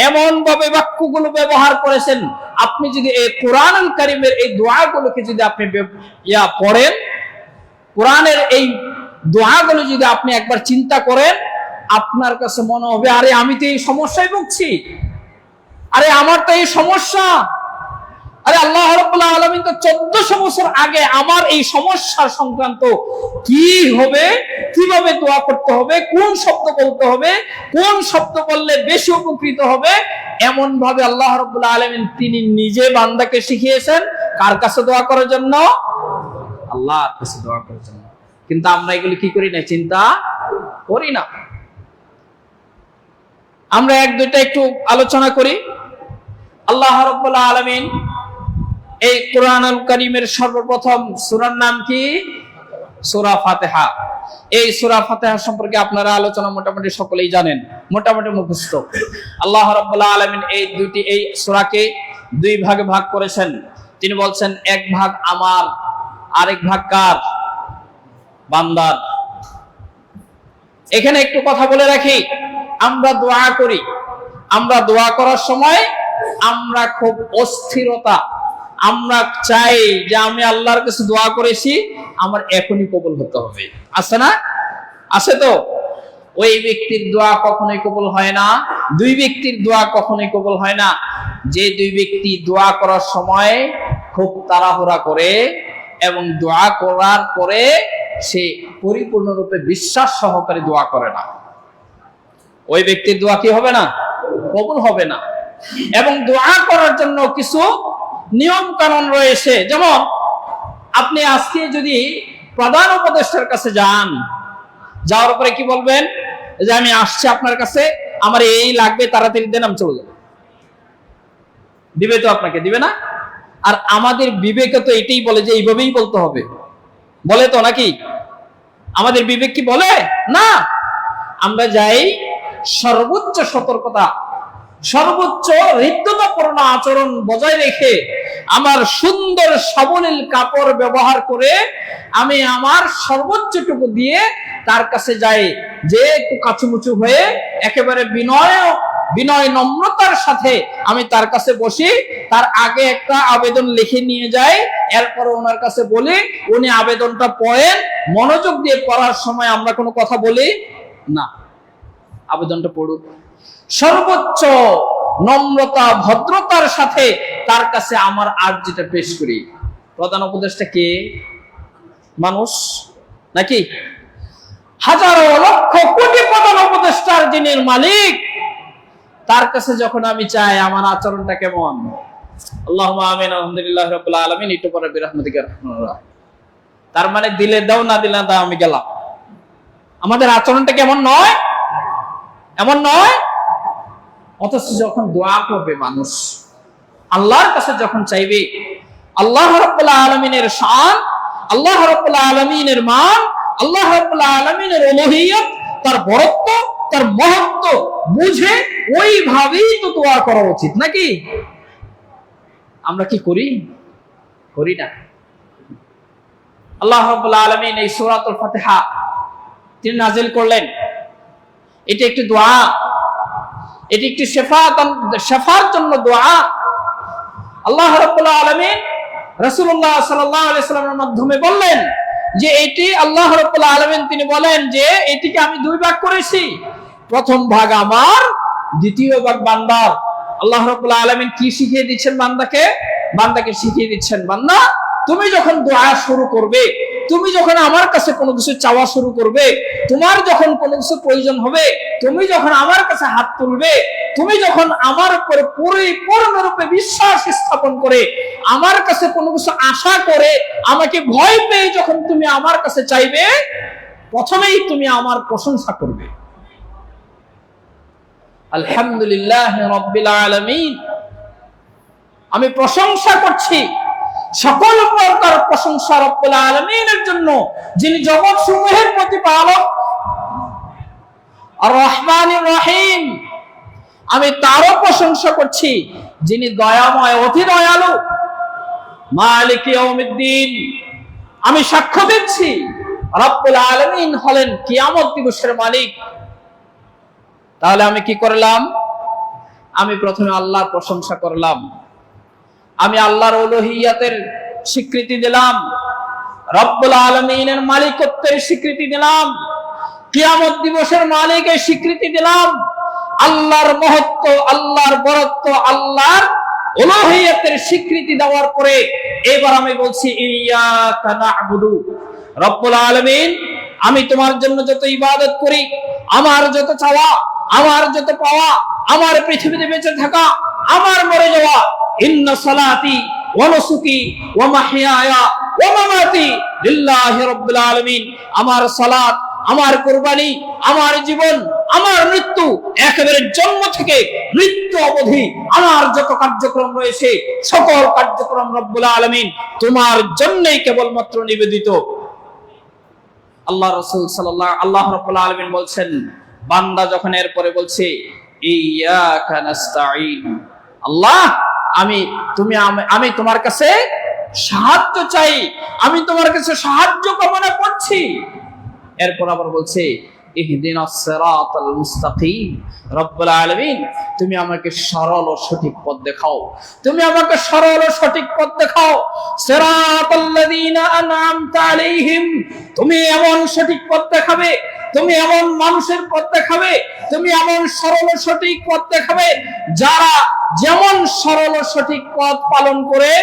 এমন ভাবে বাক্যগুলো ব্যবহার করেছেন, আপনি যদি এই কোরআনুল কারীমের এই দোয়াগুলোকে যদি আপনি পড়েন, কোরআনের এই দোয়াগুলো যদি আপনি একবার চিন্তা করেন, আপনার কাছে মনে হবে আরে আমি তো এই সমস্যায় ভুগছি, আরে আমার তো এই সমস্যা, আরে আল্লাহ রাব্বুল আলামিন তো 1400 বছর আগে আমার এই সমস্যার সংক্রান্ত কি হবে, কিভাবে দোয়া করতে হবে, কোন শব্দ বলতে হবে, কোন শব্দ বললে বেশি উপকৃত হবে, এমন ভাবে আল্লাহ রাব্বুল আলামিন তিনি নিজে বান্দাকে শিখিয়েছেন কার কাছে দোয়া করার জন্য? আল্লাহর কাছে দোয়া করার জন্য। কিন্তু আমরা এগুলি কি করি না, চিন্তা করি না। আমরা এক দুইটা একটু আলোচনা করি। আল্লাহ রাব্বুল আলামিন এই কোরআনুল কারীমের সর্বপ্রথম সূরার নাম কি? সূরা ফাতিহা। এই সূরা ফাতিহা সম্পর্কে আপনারা আলোচনা মোটামুটি সকলেই জানেন, মোটামুটি মুখস্থ। আল্লাহ রাব্বুল আলামিন এই সূরাকে দুই ভাগে ভাগ করেছেন। তিনি বলছেন এক ভাগ আমার, আরেক ভাগ কার? বান্দার। এখানে একটু কথা বলে রাখি, আমরা দোয়া করি, আমরা দোয়া করার সময় আমরা খুব অস্থিরতা, আমরা চাই যে আমি আল্লাহর কাছে দোয়া করেছি আমার এখনই কবুল হতে হবে, আছে না? আছে তো? ওই ব্যক্তির দোয়া কখনোই কবুল হয় না, দুই ব্যক্তির দোয়া কখনোই কবুল হয় না। যে দুই ব্যক্তি দোয়া করার সময় খুব তাড়াহুড়া করে এবং দোয়া করার পরে সে পরিপূর্ণরূপে বিশ্বাস সহকারে দোয়া করে না, ওই ব্যক্তির দোয়া কি হবে না? কবুল হবে না। এবং দোয়া করার জন্য কিছু নিয়ম কানুন রয়েছে। যেমন আপনি আজকে যদি প্রধান উপদেষ্টার কাছে যান, যাওয়ার পরে কি বলবেন? যে আমি আসছি আপনার কাছে, আমার এই লাগবে, তাড়াতাড়ি দেন, আমি চলে যাব। দিবে তো আপনাকে? দিবে না? আর আমাদের বিবেকে তো এটাই বলে যে এইভাবেই বলতে হবে, বলে তো নাকি? আমাদের বিবেক কি বলে? না। আমরা যাই সর্বোচ্চ সতর্কতা, সর্বোচ্চ হৃদ্যতাপূর্ণ আচরণ বজায় রেখে, আমার সুন্দর সাবলীল কাপড় ব্যবহার করে আমি আমার সর্বোচ্চটুকু দিয়ে তার কাছে যাই, যে একটু কাছুমুচু হয়ে একেবারে বিনয় নম্রতার সাথে আমি তার কাছে বসি, তার আগে একটা আবেদন লিখে নিয়ে যাই, এরপর ওনার কাছে বলি, উনি আবেদনটা পড়েন। মনোযোগ দিয়ে পড়ার সময় আমরা কোনো কথা বলি না, আবেদনটা পড়ুক। সর্বোচ্চ নম্রতা ভদ্রতার সাথে তার কাছে আমার আর্জিটা পেশ করি। প্রধান উপদেষ্টা কে? মানুষ নাকি? হাজারো লক্ষ কোটি প্রধান উপদেষ্টার যিনি মালিক, তার কাছে যখন আমি চাই আমার আচরণটা কেমন? আল্লাহুম্মা আমিন, আলহামদুলিল্লাহ রাব্বিল আলামিন, একটু পরে বিরহমাতিকা রাহমানুল্লাহ। তার মানে দিলে দাও, না দিলে দাও, আমি গেলাম। আমাদের আচরণটা কেমন নয়? এমন নয়। অথচ যখন দোয়া করবে মানুষ, আল্লাহর কাছে যখন চাইবে, আল্লাহ রাব্বুল আলামিনের শান, আল্লাহ রাব্বুল আলামিনের মান, আল্লাহ রাব্বুল আলামিনের উলুহিয়ত, তার বরত্ব, তার মহত্ব বুঝে ওইভাবেই তো দোয়া করা উচিত নাকি? আমরা কি করি? করি না। আল্লাহ রাব্বুল আলামিন এই সূরাতুল ফাতিহা তিনি নাযিল করলেন। এটি একটি দোয়া, এটি একটি শেফার জন্য দোয়া। আল্লাহ রাব্বুল আলামিন রাসূলুল্লাহ সাল্লাল্লাহু আলাইহি ওয়াসাল্লামের মাধ্যমে বললেন যে এটি আল্লাহ রাব্বুল আলামিন তিনি বলেন যে এটিকে আমি দুই ভাগ করেছি, প্রথম ভাগ আমার, দ্বিতীয় ভাগ বান্দার। আল্লাহ রাব্বুল আলামিন কি শিখিয়ে দিচ্ছেন বান্দাকে? বান্দাকে শিখিয়ে দিচ্ছেন, বান্দা তুমি যখন দোয়া শুরু করবে, তুমি যখন আমার কাছে কোনো কিছু চাওয়া শুরু করবে, তোমার যখন কোনো কিছু প্রয়োজন হবে, তুমি যখন আমার কাছে হাত তুলবে, তুমি যখন আমার উপরে পরিপূর্ণরূপে বিশ্বাস স্থাপন করে আমার কাছে কোনো কিছু আশা করে আমাকে ভয় পেয়ে যখন তুমি আমার কাছে চাইবে, প্রথমেই তুমি আমার প্রশংসা করবে। আলহামদুলিল্লাহ রাব্বিল আলামিন, আমি প্রশংসা করছি, সকল প্রকার প্রশংসা রব্বুল আলামিনের জন্য, যিনি জগৎ সমূহের প্রতিপালক, আর রহমানির রহিম। আমি তারও প্রশংসা করছি যিনি দয়াময়, অতি দয়ালু, মালিক ইয়াউমিদ্দিন। আমি সাক্ষ্য দিচ্ছি রব্বুল আলামিন হলেন কিয়ামত দিবসের মালিক। তাহলে আমি কি করলাম? আমি প্রথমে আল্লাহর প্রশংসা করলাম, আমি আল্লাহর উলুহিয়াতের স্বীকৃতি দিলাম, রব্বুল আলামিনের মালিকত্বের স্বীকৃতি দিলাম, কিয়ামত দিবসের মালিকের স্বীকৃতি দিলাম, আল্লাহর মহত্ব, আল্লাহর বরত্ব, আল্লাহর উলুহিয়াতের স্বীকৃতি দেওয়ার পরে এবার আমি বলছি ইয়্যাকা না'বুদু। রব্বুল আলামিন, আমি তোমার জন্য যত ইবাদত করি, আমার যত চাওয়া, আমার যত পাওয়া, আমার পৃথিবীতে বেঁচে থাকা, আমার মরে যাওয়া, ইন্না সালাতি ওয়া নুসুকি ওয়া মাহইয়ায়া ওয়া মামাতি লিল্লাহি রাব্বিল আলামিন। আমার সালাত, আমার কুরবানি, আমার জীবন, আমার মৃত্যু, একেবারে জন্ম থেকে মৃত্যু অবধি আমার যত কার্যক্রম রয়েছে, সকল কার্যক্রম রব্বুল আলামিন তোমার জন্যই কেবলমাত্র নিবেদিত। আল্লাহ রাসূল সাল্লাল্লাহু আল্লাহ রাব্বুল আলামিন বলছেন, বান্দা যখন এরপরে বলছে ইয়্যাকা নাস্তাঈন, আল্লাহ আমি তোমার কাছে সাহায্য চাই, আমি তোমার কাছে সাহায্য কামনা করছি। এরপর আবার বলছে ইহদিনাস সিরাতাল মুস্তাকিম। রব্বুল আলামিন, তুমি আমাকে সরল ও সঠিক পথ দেখাও, তুমি আমাকে সরল ও সঠিক পথ দেখাও। সিরাতাল্লাযীনা আন'আমতা আলাইহিম, তুমি এমন সঠিক পথ দেখাবে, তুমি এমন মানুষের পথ দেখাবে, তুমি এমন সরল ও সঠিক পথ দেখাবে যারা যেমন সরল ও সঠিক পথ পালন করে,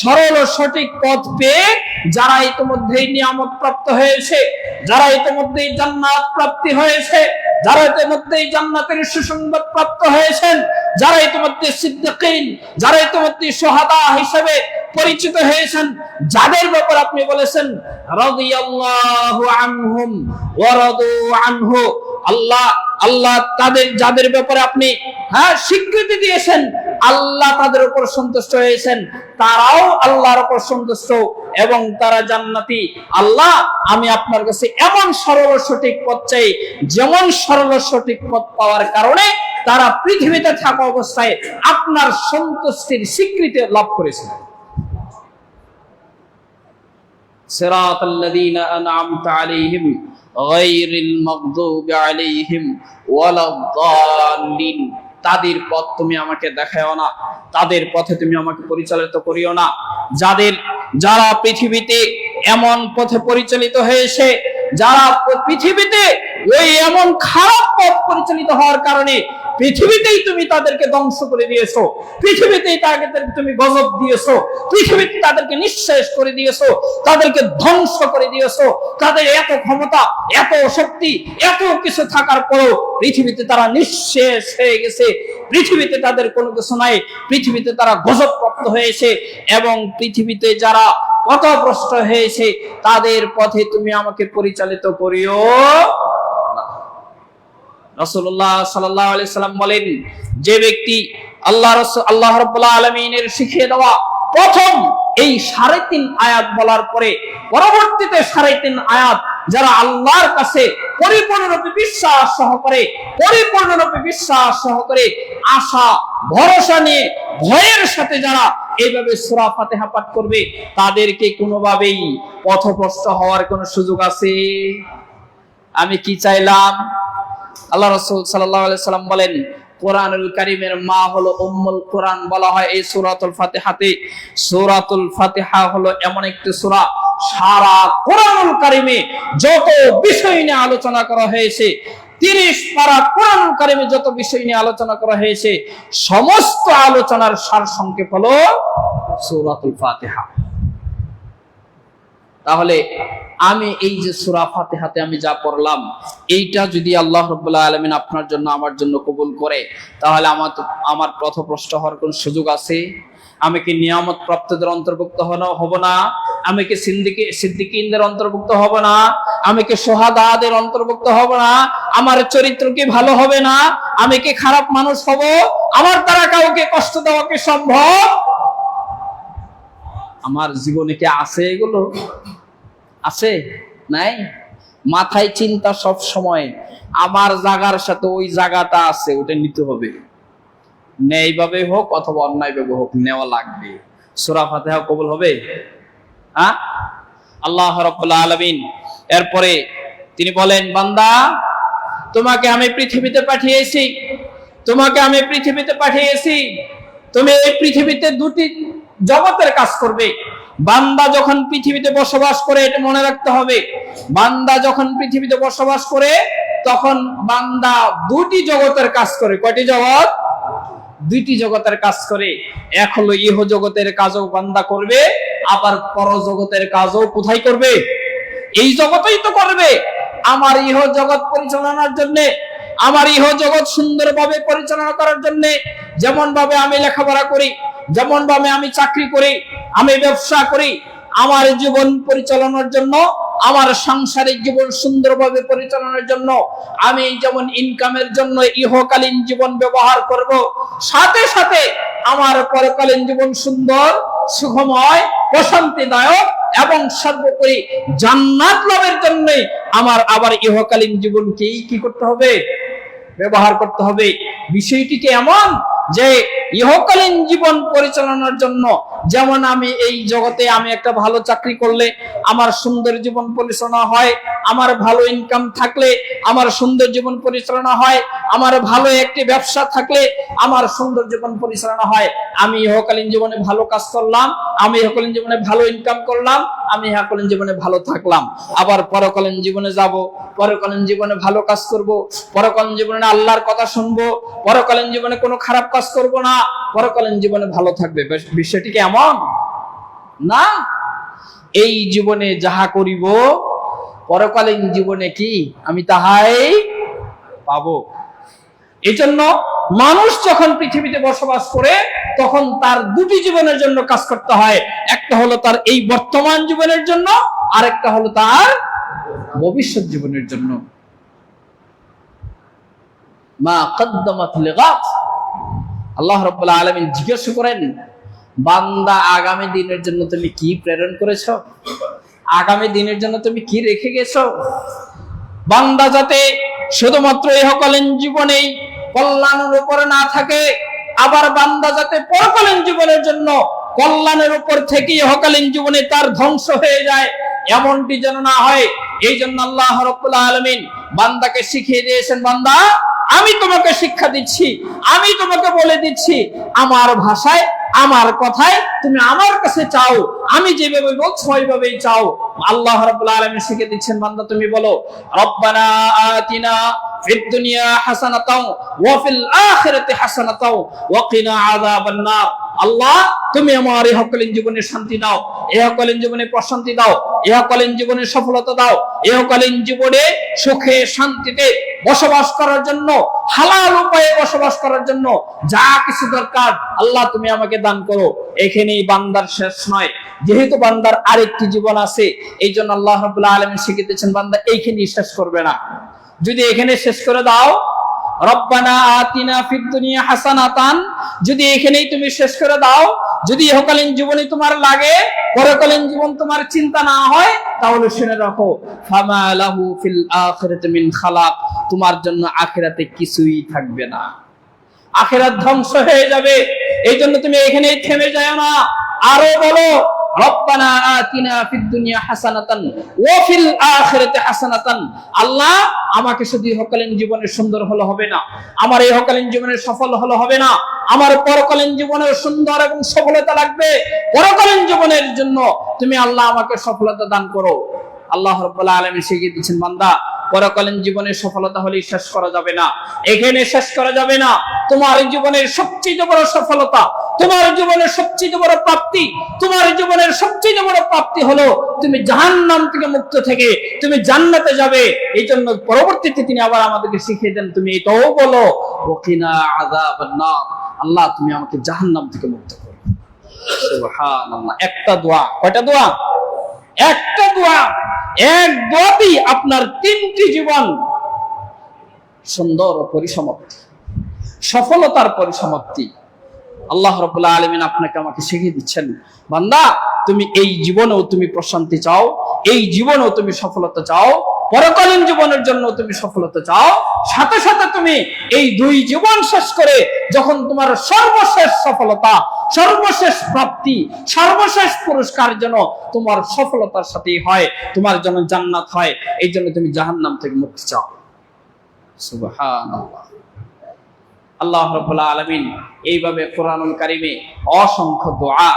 সরল ও সঠিক পথ পেয়ে যারা ইতিমধ্যেই নিয়ামত প্রাপ্ত হয়েছে, যারা ইতিমধ্যেই জান্নাত প্রাপ্তি হয়েছে, যারা ইতিমধ্যেই জান্নাতের সুসংবাদ প্রাপ্ত হয়েছেন, যারা ইতিমধ্যে সিদ্দিকিন, যারা ইতিমধ্যে শুহাদা হিসেবে পরিচিত হয়েছেন, যাদের ব্যাপারে আপনি বলেছেন রাদিয়াল্লাহু আনহুম ওয়া রাদু আনহু, আল্লাহ যাদের ব্যাপারে আপনি স্বীকৃতি দিয়েছেন, আল্লাহ তাদের উপর সন্তুষ্ট হয়েছেন, তারাও আল্লাহর উপর সন্তুষ্ট এবং তারা জান্নাতি। আল্লাহ, আমি আপনার কাছে এমন সরল সঠিক পথ চাই, যেমন সরল সঠিক পথ পাওয়ার কারণে তারা পৃথিবীতে থাকা অবস্থায় আপনার সন্তুষ্টির স্বীকৃতি লাভ করেছে। সিরাতাল্লাযীনা আন'আমতা আলাইহিম গায়রিল মাগদুবি আলাইহিম ওয়ালাদ-দাল্লিন। তাদের পথ তুমি আমাকে দেখাও না, তাদের পথে তুমি আমাকে পরিচালিত করিও না, যারা পৃথিবীতে এমন পথে পরিচালিত হয়েছে, যারা পৃথিবীতে ওই এমন খারাপ পথ পরিচালিত হওয়ার কারণে পৃথিবীতেই তুমি তাদেরকে ধ্বংস করে দিয়েছো, পৃথিবীতেই তাদেরকে তুমি গজব দিয়েছো, পৃথিবীতে তাদেরকে নিঃশেষ করে দিয়েছো, তাদেরকে ধ্বংস করে দিয়েছো। তাদের এত ক্ষমতা, এত শক্তি, এত কিছু থাকার পরেও পৃথিবীতে তারা নিঃশেষ হয়ে গেছে, পৃথিবীতে তাদের কোনো কিছু নাই, পৃথিবীতে তারা গজব প্রাপ্ত হয়েছে এবং পৃথিবীতে যারা পথভ্রষ্ট হয়েছে তাদের পথে তুমি আমাকে পরিচালিত করিও। রাসূলুল্লাহ সাল্লাল্লাহু আলাইহি সাল্লাম বলেন, যে ব্যক্তি আল্লাহ রাব্বুল আলামিনের শিখিয়ে দেওয়া প্রথম এই 3.5 আয়াত বলার পরে পরবর্তীতে 3.5 আয়াত যারা আল্লাহর কাছে পরিপূর্ণরূপে বিশ্বাস সহকারে আশা ভরসা নিয়ে ভয়ের সাথে যারা এইভাবে সূরা ফাতিহা পাঠ করবে, তাদেরকে কোনোভাবেই পথভ্রষ্ট হওয়ার কোনো সুযোগ আছে? আমি কি চাইলাম? আল্লাহ রাসূল সাল্লাল্লাহু আলাইহি সাল্লাম বলেন, কোরআনুল কারীমের মা হলো উম্মুল কোরআন বলা হয় এই সূরাতুল ফাতিহাতে। সূরাতুল ফাতিহা হলো এমন একটি সূরা, সারা কোরআনুল কারীমে যত বিষয় নিয়ে আলোচনা করা হয়েছে, 30 পারা কোরআনুল কারীমে যত বিষয় নিয়ে আলোচনা করা হয়েছে, সমস্ত আলোচনার সার সংক্ষেপ হলো সূরাতুল ফাতিহা। তাহলে আমি এই যে সূরা ফাতিহাতে আমি যা পড়লাম, এইটা যদি আল্লাহ রাব্বুল আলামিন আপনার জন্য আমার জন্য কবুল করে, তাহলে আমার পথভ্রষ্ট হওয়ার কোন সুযোগ আছে? আমি কি নিয়ামত প্রাপ্তদের অন্তর্ভুক্ত হব না? আমি কি সিদ্দিকীনদের অন্তর্ভুক্ত হব না? আমি কি শুহাদাদের অন্তর্ভুক্ত হব না? আমার চরিত্র কি ভালো হবে না? আমি কি খারাপ মানুষ হব? আমার দ্বারা কাউকে কষ্ট দেওয়া কি সম্ভব? আমার জীবনে কি আছে এগুলো? আছে? নাই? মাথায় চিন্তা সব সময় আমার জায়গার সাথে ওই জায়গাটা আছে, ওটা নিতে হবে। ন্যায়ভাবে হোক অথবা অন্যায়ভাবে হোক, নেওয়া লাগবে। সূরা ফাতিহা কবুল হবে? হ্যাঁ? আল্লাহ রাব্বুল আলামিন এরপরে তিনি বলেন, বান্দা তোমাকে আমি পৃথিবীতে পাঠিয়েছি, তুমি এই পৃথিবীতে দুটি জগতের কাজ করবে। বান্দা যখন পৃথিবীতে বসবাস করে, এটা মনে রাখতে হবে, বান্দা যখন পৃথিবীতে বসবাস করে তখন বান্দা দুটি জগতের কাজ করে। কয়টি জগৎ? দুইটি জগতের কাজ করে। এক হলো ইহ জগতের কাজও বান্দা করবে, আবার পর জগতের কাজও কোথায় করবে? এই জগতেই তো করবে। আমার ইহ জগৎ পরিচালনার জন্য, আমার ইহ জগৎ সুন্দরভাবে পরিচালনা করার জন্য, যেমন ভাবে আমি লেখাপড়া করি, যেমন ভাবে আমি চাকরি করি, আমি ব্যবসা করি, আমার জীবন পরিচালনার জন্য, আমার সাংসারিক জীবন সুন্দরভাবে পরিচালনার জন্য আমি যেমন ইনকামের জন্য ইহকালীন জীবন ব্যবহার করব, সাথে সাথে আমার পরকালীন জীবন সুন্দর, সুখময়, প্রশান্তিদায়ক এবং সর্বোপরি জান্নাত লাভের জন্য আমার আবার ইহকালীন জীবনকেই কি করতে হবে? ব্যবহার করতে হবে। বিষয়টিকে এমন যে ইহকালীন জীবন পরিচালনার জন্য যেমন আমি এই জগতে আমি একটা ভালো চাকরি করলে আমার সুন্দর জীবন পরিচালনা হয়, আমার ভালো ইনকাম থাকলে আমার সুন্দর জীবন পরিচালনা হয়, আমার ভালো একটি ব্যবসা থাকলে আমার সুন্দর জীবন পরিচালনা হয়। আমি ইহকালীন জীবনে ভালো কাজ করলাম, আমি ইহকালীন জীবনে ভালো ইনকাম করলাম, আমি ইহকালীন জীবনে ভালো থাকলাম। আবার পরকালীন জীবনে যাব, পরকালীন জীবনে ভালো কাজ করব, পরকালীন জীবনে আল্লাহর কথা শুনবো, পরকালীন জীবনে কোনো খারাপ কাজ করব না, পরকালীন জীবনে ভালো থাকবে। বিষয়টি কি এমন না? এই জীবনে যাহা করিব পরকালীন জীবনে কি আমি তাহাই পাবো। এই জন্য মানুষ যখন পৃথিবীতে বসবাস করে তখন তার দুটি জীবনের জন্য কাজ করতে হয়। একটা হলো তার এই বর্তমান জীবনের জন্য, আর একটা হলো তার ভবিষ্যৎ জীবনের জন্য। মা কদ্দামাত লিগাদ, আল্লাহ রাব্বুল আলামিন জিজ্ঞাসা করেন, বান্দা আগামী দিনের জন্য তুমি কি প্রেরণ করেছো? আগামী দিনের জন্য তুমি কি রেখে গেছো? বান্দা যাতে শুধুমাত্র ইহকালীন জীবনেই কল্যাণের উপরে না থাকে, আবার বান্দা যাতে পরকালীন জীবনের জন্য কল্যাণের উপর থেকে ইহকালীন জীবনে তার ধ্বংস হয়ে যায়, এমনটি যেন না হয়। এই জন্য আল্লাহ রাব্বুল আলামিন বান্দাকে শিখিয়ে দিয়েছেন, বান্দা আমি তোমাকে শিক্ষা দিচ্ছি, আমি তোমাকে বলে দিচ্ছি, আমার ভাষায় আমার কথায় তুমি আমার কাছে চাও, আমি যেভাবে বলছি ওইভাবেই চাও। আল্লাহ রাব্বুল আলামিন শিখিয়ে দিচ্ছেন, বান্দা তুমি বলো, রব্বানা আতিনা ফিদ দুনিয়া হাসানাতাও ওয়া ফিল আখিরাতি হাসানাতাও ওয়া কিনা আযাবান নার। আল্লাহ তুমি আমার ইহকালীন জীবনে শান্তি দাও, ইহকালীন জীবনে প্রশান্তি দাও, ইহকালীন জীবনে সফলতা দাও, ইহকালীন জীবনে সুখে শান্তিতে বসবাস করার জন্য, হালাল উপায়ে বসবাস করার জন্য যা কিছু দরকার আল্লাহ তুমি আমাকে দান করো। এখানেই বান্দার শেষ নয়, যেহেতু বান্দার আরেকটি জীবন আছে, এই জন্য আল্লাহ রাব্বুল আলামিন শিখিয়েছেন বান্দা এইখানেই শেষ করবে না। যদি এখানে শেষ করে দাও, রব্বানা আতিনা ফিদ দুনিয়া হাসানাতান, যদি এখানেই তুমি শেষ করে দাও, যদি ইহকালীন জীবনে তোমার লাগে, পরকালীন জীবন তোমার চিন্তা না হয়, তাহলে শুনে রাখো, ফামা লাহু ফিল আখিরাতি মিন খালাক, তোমার জন্য আখিরাতে কিছুই থাকবে না, আখিরাত ধ্বংস হয়ে যাবে। এই জন্য তুমি এখানেই থেমে যাও না, আরো বলো, রব্বানা আতিনা ফিদ দুনিয়া হাসানাতান ওয়া ফিল আখিরাতি হাসানাতান। আল্লাহ আমাকে শুধু ইহকালীন জীবনের সুন্দর হলে হবে না, আমার ইহকালীন জীবনের সফল হলে হবে না, আমার পরকালীন জীবনের সুন্দর এবং সফলতা লাগবে। পরকালীন জীবনের জন্য তুমি আল্লাহ আমাকে সফলতা দান করো। আল্লাহ রাব্বুল আলামিন শিখিয়ে দিচ্ছেন, বান্দা পরকালীন জীবনের সফলতা হলে শেষ করা যাবে না, এখানে শেষ করা যাবে না। তোমার জীবনের সবচেয়ে বড় সফলতা, তোমার জীবনের সবচেয়ে বড় প্রাপ্তি, তোমার জীবনের সবচেয়ে বড় প্রাপ্তি হলো তুমি জাহান্নাম থেকে মুক্ত থেকে তুমি জান্নাতে যাবে। এই জন্য পরবর্তীতে তিনি আবার আমাদেরকে শিখিয়ে দেন, তুমি এটাও বলো ওয়াকিনা আযাবান নার, আল্লাহ তুমি আমাকে জাহান্নাম থেকে মুক্ত করো। সুবহানাল্লাহ। একটা দোয়া, কয়টা দোয়া? একটা দোয়া। এক দোয়াতেই আপনার 3টি জীবন সুন্দর পরিসমাপ্তি, সফলতার পরিসমাপ্তি। আল্লাহ রাব্বুল আলামিন আপনাকে আমাকে শিখিয়ে দিচ্ছেন, বান্দা তুমি এই জীবনেও তুমি প্রশান্তি চাও, এই জীবনেও তুমি সফলতা চাও, পরকালীন জীবনের জন্য তুমি সফলতা চাও, সাথে সাথে তুমি এই 2 জীবন শেষ করে যখন তোমার সর্বশেষ সফলতা, সর্বশেষ প্রাপ্তি, সর্বশেষ পুরস্কার যেন তোমার সফলতার সাথেই হয়, তোমার জন্য জান্নাত হয়, এই জন্য তুমি জাহান্নাম থেকে মুক্তি চাও। সুবহানাল্লাহ। আল্লাহ রাব্বুল আলামিন এইভাবে কোরআনুল কারীমে অসংখ্য দোয়া,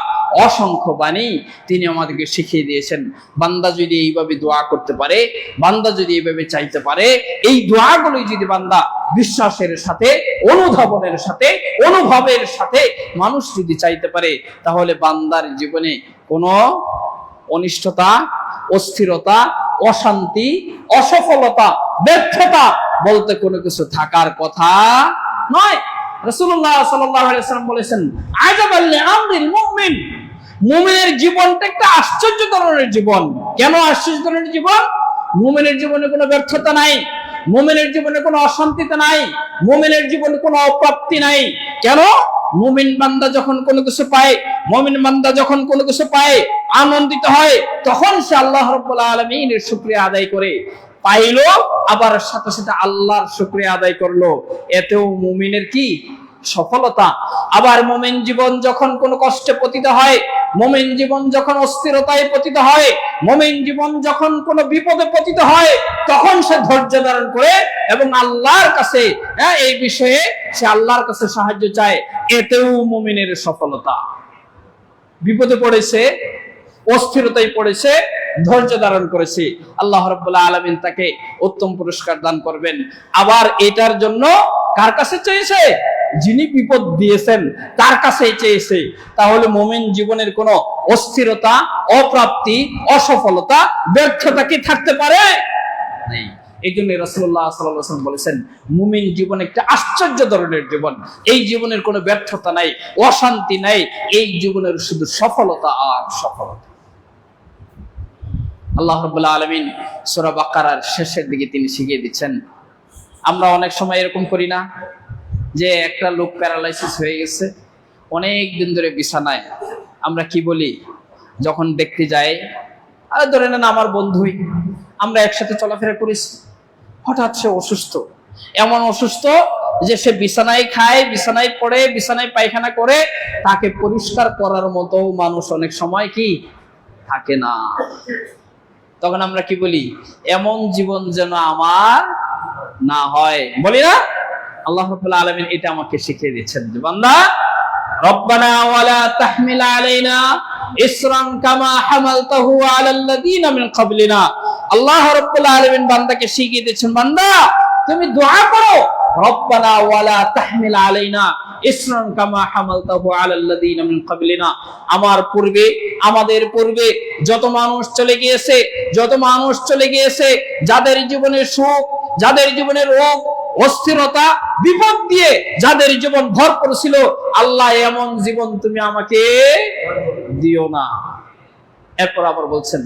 অসংখ্য বাণী তিনি আমাদেরকে শিখিয়ে দিয়েছেন। বান্দা যদি এইভাবে দোয়া করতে পারে, বান্দা যদি এইভাবে চাইতে পারে, এই দোয়াগুলোই যদি বান্দা বিশ্বাসের সাথে, অনুধাবনের সাথে, অনুভবের সাথে মানুষ যদি চাইতে পারে, তাহলে বান্দার জীবনে কোনো অনিষ্টতা, অস্থিরতা, অশান্তি, অসফলতা, ব্যর্থতা বলতে কোনো কিছু থাকার কথা নয়। রাসূলুল্লাহ সাল্লাল্লাহু আলাইহি ওয়াসাল্লাম বলেছেন, আজাবাল লিআমরিল মুমিন, মুমিনের জীবনটা একটা আশ্চর্য ধরনের জীবন। কেন আশ্চর্য ধরনের জীবন? মুমিনের জীবনে কোনো ব্যর্থতা নাই, মুমিনের জীবনে কোনো অশান্তিতে নাই, মুমিনের জীবনে কোনো অপ্রাপ্তি নাই। কেন? মুমিন বান্দা যখন কোনো কিছু পায়, মুমিন বান্দা যখন কোনো কিছু পায়, আনন্দিত হয়, তখন সে আল্লাহ রাব্বুল আলামিনের শুকরিয়া আদায় করে। পাইলো, আবার সাথে সাথে আল্লাহর শুকরিয়া আদায় করলো, এতেও মুমিনের কি সফলতা। আবার মুমিন জীবন যখন কোনো কষ্টে পতিত হয়, মুমিন জীবন যখন অস্থিরতায় পতিত হয়, মুমিন জীবন যখন কোনো বিপদে পতিত হয়, তখন সে ধৈর্য ধারণ করে এবং আল্লাহর কাছে এই বিষয়ে সে আল্লাহর কাছে সাহায্য চায়, এতেও মুমিনের সফলতা। বিপদে পড়েছে, অস্থিরতায় পড়েছে, ধৈর্য ধারণ করেছে, আল্লাহ রাব্বুল আলামিন তাকে উত্তম পুরস্কার দান করবেন। আবার এটার জন্য কার কাছে চেয়েছে? যিনি বিপদ দিয়েছেন তার কাছেই চেয়েছে। তাহলে মুমিন জীবনের কোনো অস্থিরতা, অপ্রাপ্তি, অসফলতা, ব্যর্থতা কি থাকতে পারে? নেই। এই জন্য রাসূলুল্লাহ সাল্লাল্লাহু আলাইহি ওয়াসাল্লাম বলেছেন, মুমিন জীবন একটা আশ্চর্য ধরনের জীবন। এই জীবনের কোনো ব্যর্থতা নাই, অশান্তি নাই, এই জীবনের শুধু সফলতা আর সফলতা। আল্লাহ রাব্বুল আলামিন সূরা বাকারার শেষের দিকে তিনি শিখিয়ে দিচ্ছেন, আমরা অনেক সময় এরকম করি না যে একটা লোক প্যারালাইসিস হয়ে গেছে, অনেক দিন ধরে বিছানায়, আমরা কি বলি যখন দেখতে যাই, আরে ধরে নেন আমার বন্ধুই, আমরা একসাথে চলাফেরা করেছি, হঠাৎ সে অসুস্থ, এমন অসুস্থ যে সে বিছানায় খায়, বিছানায় পড়ে, বিছানায় পায়খানা করে, তাকে পরিষ্কার করার মতো মানুষ অনেক সময় কি থাকে না। তখন আমরা কি বলি? এমন জীবন যেন আমার না হয়, বলি না? আল্লাহ রাব্বুল আলামিন এটা আমাকে শিখিয়ে দিচ্ছেন যে বান্দা, রব্বানা ওয়ালা তাহমিল আলাইনা ইসরান কামা হামালতাহু আলাল্লাযিনা মিন ক্বাবলিনা। আল্লাহ রাব্বুল আলামিন বান্দাকে শিখিয়ে দিচ্ছেন, বান্দা তুমি দোয়া করো, রব্বানা ওয়ালা তাহমিল আলাইনা ইসরান কামা হামালতাহু আলাল্লাযিনা মিন ক্বাবলিনা। আমার পূর্বে, আমাদের পূর্বে যত মানুষ চলে গিয়েছে, যত মানুষ চলে গিয়েছে, যাদের জীবনে সুখ, যাদের জীবনে রোগ, অস্থিরতা, বিপদ দিয়ে যাদের জীবন ভরপুর ছিল, আল্লাহ এমন জীবন তুমি আমাকে দিও না। এরপর আবার বলছেন,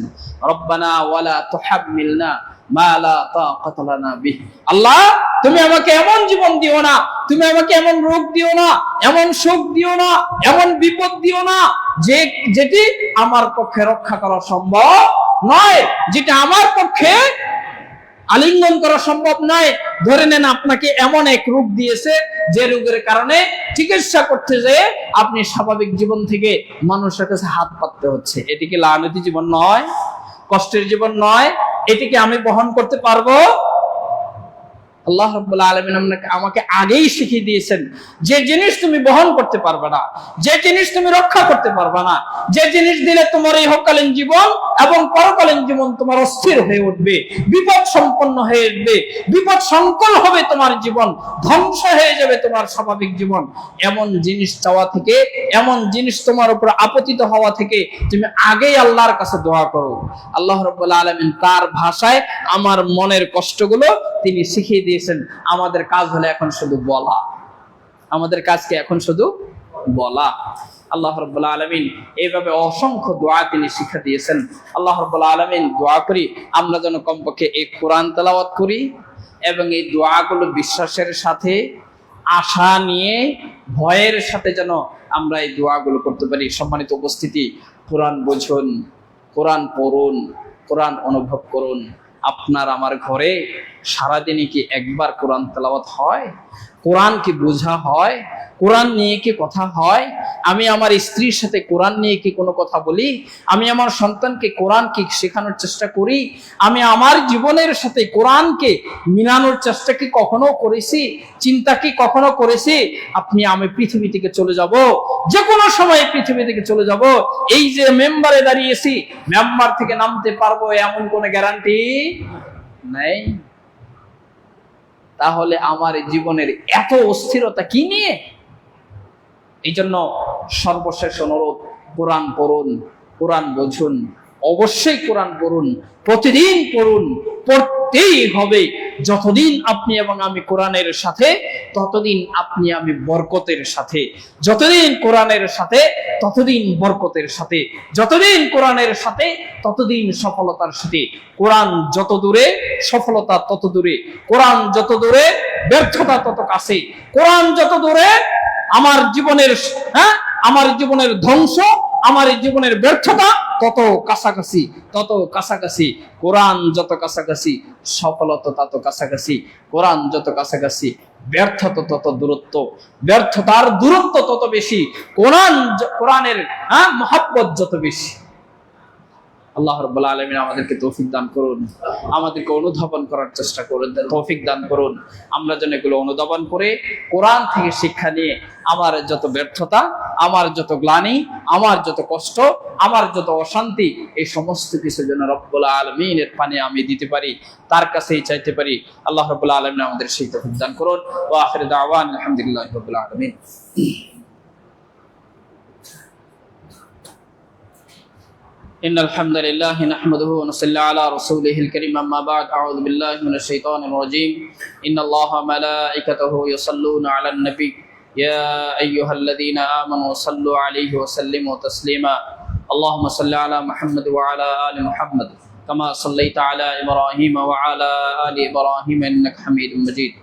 রব্বানা ওয়ালা তুহাম্মিলনা মা লা তাকাতা লানা বিহি। আল্লাহ তুমি আমাকে এমন জীবন দিও না, তুমি আমাকে এমন রোগ দিও না, এমন সুখ দিও না, এমন বিপদ দিও না যেটি আমার পক্ষে রক্ষা করা সম্ভব নয়, যেটা আমার পক্ষে আলিঙ্গন করা সম্ভব নয়। ধরে নেন আপনাকে এমন এক রোগ দিয়েছে, যে রোগের কারণে চিকিৎসা করতে যেয়ে আপনি স্বাভাবিক জীবন থেকে মানুষের কাছে হাত পাততে হচ্ছে। এটি কি লানতি জীবন নয়? কষ্টের জীবন নয়? এটিকে আমি বহন করতে পারবো? আল্লাহ রাব্বুল আলামিন আমাকে আগেই শিখিয়ে দিয়েছেন, যে জিনিস তুমি বহন করতে পারবে না, যে জিনিস তুমি রক্ষা করতে পারবে না, যে জিনিস দিলে তোমার এই ইহকালীন জীবন এবং পরকালীন জীবন তোমার অস্থির হয়ে উঠবে, বিপদ সম্পন্ন হয়ে উঠবে, বিপদ সংকুল হবে তোমার জীবন, ধ্বংস হয়ে যাবে তোমার স্বাভাবিক জীবন, এমন জিনিস চাওয়া থেকে, এমন জিনিস তোমার উপর আপতিত হওয়া থেকে তুমি আগেই আল্লাহর কাছে দোয়া করো। আল্লাহ রাব্বুল আলামিন তার ভাষায় আমার মনের কষ্টগুলো তিনি শিখিয়ে দিয়েছেন। আমাদের কাজ হলো এখন শুধু বলা, আমাদের কাজকে এখন শুধু বলা। আল্লাহ রাব্বুল আলামিন এইভাবে অসংখ্য দোয়া তিনি শিক্ষা দিয়েছেন। আল্লাহ রাব্বুল আলামিন দোয়া করি আমরা যেন কমপক্ষে এই কোরআন তেলাওয়াত করি এবং এই দোয়াগুলো বিশ্বাসের সাথে, আশা নিয়ে, ভয়ের সাথে যেন আমরা এই দোয়াগুলো করতে পারি। সম্মানিত উপস্থিতি, কোরআন বুঝুন, কোরআন পড়ুন, কোরআন অনুভব করুন। আপনার আমার ঘরে সারাদিনই কি একবার কোরআন তেলাওয়াত হয়? কোরআন কি বোঝা হয়? কোরআন নিয়ে কি কথা হয়? আমি আমার স্ত্রীর সাথে কোরআন নিয়ে কি কোনো কথা বলি? আমি আমার সন্তানকে কোরআন কি শেখানোর চেষ্টা করি? আমি আমার জীবনের সাথে কোরআনকে মিলানোর চেষ্টা কি কখনো করেছি? চিন্তা কি কখনো করেছি? আমি পৃথিবী থেকে চলে যাব, যে কোনো সময় পৃথিবী থেকে চলে যাব, এই যে মেম্বারে দাঁড়িয়েছি, মেম্বার থেকে নামতে পারবো এমন কোনো গ্যারান্টি নেই। তাহলে আমার জীবনের এত অস্থিরতা কি নিয়ে? এই জন্য সর্বশেষ অনুরোধ, কোরআন পড়ুন, কোরআন বুঝুন, অবশ্যই কোরআন পড়ুন, প্রতিদিন পড়ুন, পড়তেই হবে। যতদিন আপনি এবং আমি কোরআনের সাথে, ততদিন আপনি আমি বরকতের সাথে। যতদিন কোরআনের সাথে ততদিন বরকতের সাথে, যতদিন কোরআনের সাথে ততদিন সফলতার সাথে। কোরআন যত দূরে, সফলতা তত দূরে। কোরআন যত দূরে, ব্যর্থতা তত কাছে। কোরআন যত দূরে, আমার জীবনের ধ্বংস, আমার জীবনের ব্যর্থতা তত কাছাকাছি, তত কাছাকাছি। কোরআন যত কাছাকাছি, সফলতা তত কাছাকাছি। কোরআন যত কাছাকাছি, ব্যর্থতা তত দূরত্ব, ব্যর্থতার দূরত্ব তত বেশি। কোরআনের মহব্বত যত বেশি। আল্লাহ রাব্বুল আলামিন আমাদেরকে তৌফিক দান করুন, আমাদেরকে অনুধাবন করার চেষ্টা করুন, তৌফিক দান করুন। আমরা যেন এগুলো অনুধাবন করে কোরআন থেকে শিক্ষা নিয়ে আমার যত ব্যর্থতা, আমার যত গ্লানি, আমার যত কষ্ট, আমার যত অশান্তি, এই সমস্ত কিছু যেন রব্বুল আলামিনের পানে আমি দিতে পারি, তার কাছেই চাইতে পারি। আল্লাহ রাব্বুল আলামিন আমাদের সেই তৌফিক দান করুন। ওয়া আখিরু দাওয়ানা আলহামদুলিল্লাহি রাব্বিল আলামিন। إن الحمد لله نحمده ونصلي على رسوله الكريم أما بعد أعوذ بالله من الشيطان الرجيم إن الله وملائكته يصلون على النبي يا أيها الذين آمنوا صلوا عليه وسلموا تسليما اللهم صل على محمد وعلى آل محمد كما صليت على إبراهيم وعلى آل إبراهيم إنك حميد مجيد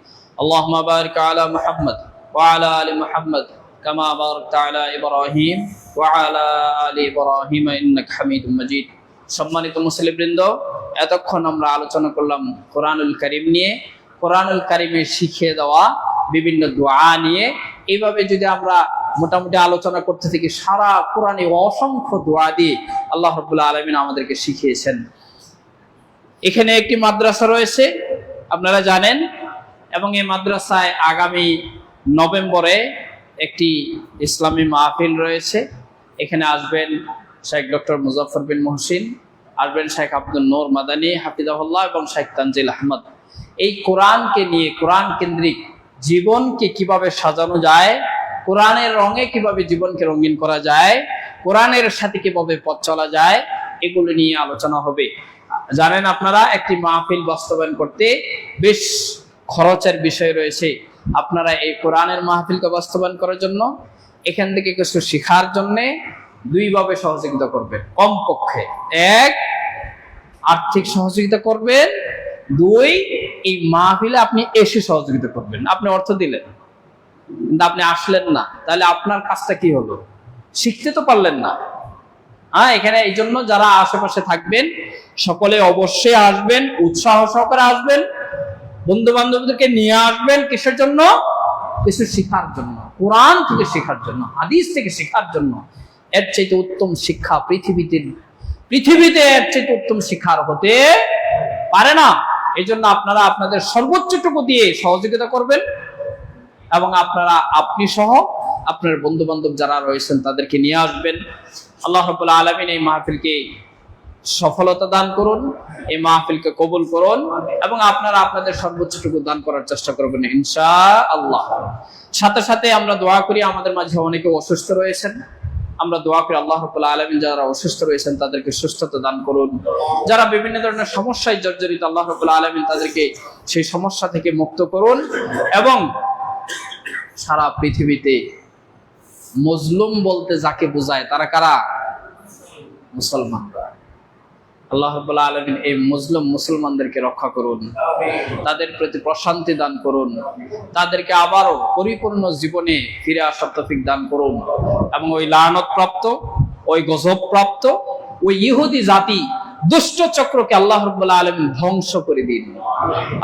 اللهم بارك على محمد وعلى آل محمد كما باركت على إبراهيم وعلى آل إبراهيم إنك حميد مجيد। সম্মানিত মুসলিমবৃন্দ, এতক্ষণ আমরা আলোচনা করলাম কোরআনুল কারীম নিয়ে, কোরআনুল কারীমে শিখিয়ে দেওয়া বিভিন্ন দোয়া নিয়ে। এইভাবে যদি আমরা মোটামুটি আলোচনা করতে থাকি, সারা কোরআনে অসংখ্য দোয়া দিয়ে আল্লাহ রাব্বুল আলামিন আমাদেরকে শিখিয়েছেন। এখানে একটি মাদ্রাসা রয়েছে আপনারা জানেন, এবং এই মাদ্রাসায় আগামী নভেম্বরে একটি ইসলামী মাহফিল রয়েছে। এখানে আসবেন শেখ ডক্টর মুজাফফর বিন মুহসিন, আসবেন শেখ আব্দুল নূর মাদানী হাফিজাহুল্লাহ এবং শেখ তানজিল আহমদ। এই কোরআনকে নিয়ে, কোরআন কেন্দ্রিক জীবনকে কিভাবে সাজানো যায়, কোরআনের রঙে কিভাবে জীবনকে রঙিন করা যায়, কোরআনের সাথে কিভাবে পথ চলা যায়, এগুলো নিয়ে আলোচনা হবে। জানেন আপনারা, একটি মাহফিল বাস্তবায়ন করতে বেশ খরচের বিষয় রয়েছে। আপনারা এই কোরআনের মাহফিলকে বাস্তবায়ন করার জন্য, এখান থেকে কিছু শেখার জন্য দুইভাবে সহযোগিতা করবেন। কমপক্ষে এক, আর্থিক সহযোগিতা করবেন। দুই, এই মাহফিলে আপনি এসে সহযোগিতা করবেন। আপনি অর্থ দিলেন কিন্তু আপনি আসলেন না, তাহলে আপনার কাজটা কি হলো? শিখতে তো পারলেন না। এখানে এই জন্য যারা আশেপাশে থাকবেন সকলে অবশ্যই আসবেন, উৎসাহ সহকারে আসবেন, বন্ধু বান্ধবদেরকে নিয়ে আসবেন। কিসের জন্য? কিছু শেখার জন্য, কোরআন থেকে শেখার জন্য, হাদিস থেকে শেখার জন্য। এর চাইতে উত্তম শিক্ষা পৃথিবীতে এর চাইতে উত্তম শিক্ষার হতে পারে না। এই জন্য আপনারা আপনাদের সর্বোচ্চটুকু দিয়ে সহযোগিতা করবেন এবং আপনি সহ আপনার বন্ধু বান্ধব যারা রয়েছেন তাদেরকে নিয়ে আসবেন। আল্লাহ রাব্বুল আলামিন এই মাহফিলকে সফলতা দান করুন, এই মাহফিলকে কবুল করুন এবং আপনারা আপনাদের সর্বোচ্চটুকু দান করার চেষ্টা করবেন ইনশাআল্লাহ। সাথে সাথে আমরা দোয়া করি, আমাদের মাঝে অনেকে অসুস্থ রয়েছেন, আমরা দোয়া করি আল্লাহ রাব্বুল আলামিন যারা অসুস্থ রয়েছেন তাদেরকে সুস্থতা দান করুন, যারা বিভিন্ন ধরনের সমস্যায় জর্জরিত আল্লাহ রাব্বুল আলামিন তাদেরকে সেই সমস্যা থেকে মুক্ত করুন। এবং সারা পৃথিবীতে মজলুম বলতে যাকে বোঝায় তারা কারা? মুসলমানরা। আল্লাহ রাব্বুল আলামিন এই মুসলমানদেরকে রক্ষা করুন, তাদের প্রতি প্রশান্তি দান করুন, তাদেরকে আবারও পরিপূর্ণ জীবনে ফিরে আসার তৌফিক দান করুন এবং ওই লানত প্রাপ্ত, ওই গজব প্রাপ্ত, ওই ইহুদি জাতি দুষ্ট চক্রকে আল্লাহ রাব্বুল আলামিন ধ্বংস করে দিন।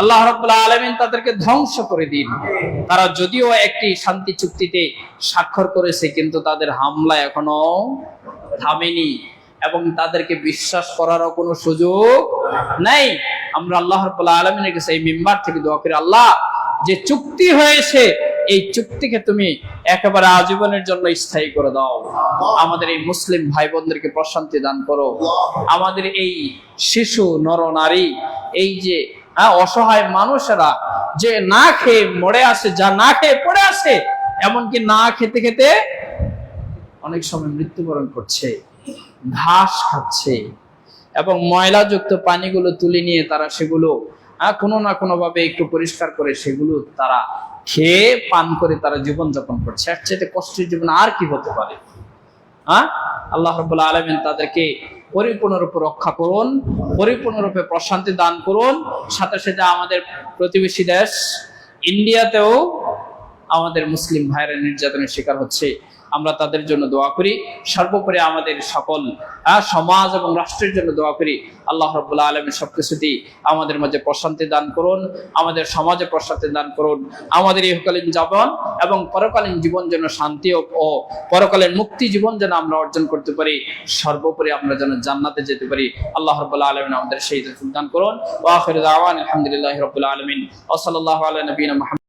আল্লাহ রাব্বুল আলামিন তাদেরকে ধ্বংস করে দিন। তারা যদিও একটি শান্তি চুক্তিতে স্বাক্ষর করেছে কিন্তু তাদের হামলা এখনো থামেনি এবং তাদেরকে বিশ্বাস করারও কোনো সুযোগ নাই। আমরা আল্লাহ রাব্বুল আলামিনের কাছে এই মিম্বার থেকে দোয়া করি, আল্লাহ যে চুক্তি হয়েছে এই চুক্তিকে তুমি একেবারে আজীবনের জন্য স্থায়ী করে দাও। আমাদের এই মুসলিম ভাই বোনদেরকে প্রশান্তি দান করো। আমাদের এই শিশু নর নারী, এই যে অসহায় মানুষেরা যে না খেয়ে মরে আসে, যা না খেয়ে পড়ে আসে, এমনকি না খেতে খেতে অনেক সময় মৃত্যুবরণ করছে, ঘাস খাচ্ছে এবং ময়লাযুক্ত পানিগুলো তুলে নিয়ে তারা সেগুলো কোনো না কোনো ভাবে একটু পরিষ্কার করে সেগুলো তারা খেয়ে পান করে তারা জীবনযাপন করছে। এর চাইতে কষ্টের জীবন আর কি হতে পারে? আল্লাহ রাব্বুল আলামিন তাদেরকে পরিপূর্ণরূপে রক্ষা করুন, পরিপূর্ণরূপে প্রশান্তি দান করুন। সাথে সাথে আমাদের প্রতিবেশী দেশ ইন্ডিয়াতেও আমাদের মুসলিম ভাইয়েরা নির্যাতনের শিকার হচ্ছে, আমরা তাদের জন্য দোয়া করি। সর্বোপরি আমাদের সকল সমাজ এবং রাষ্ট্রের জন্য দোয়া করি। আল্লাহ রাব্বুল আলামিন সবকিছুতেই আমাদের মাঝে প্রশান্তি দান করুন, আমাদের সমাজে প্রশান্তি দান করুন। আমাদের ইহকালীন জীবন এবং পরকালীন জীবন যেন শান্তি ও পরকালীন মুক্তি জীবন যেন আমরা অর্জন করতে পারি। সর্বোপরি আমরা যেন জান্নাতে যেতে পারি। আল্লাহ রাব্বুল আলামিন আমাদের সেই তৌফিক দান করুন। ওয়া আখিরু দাওয়ানা আলহামদুলিল্লাহি রাব্বিল আলামিন ওয়া সাল্লাল্লাহু আলা নবিয়িনা মুহাম্মদ।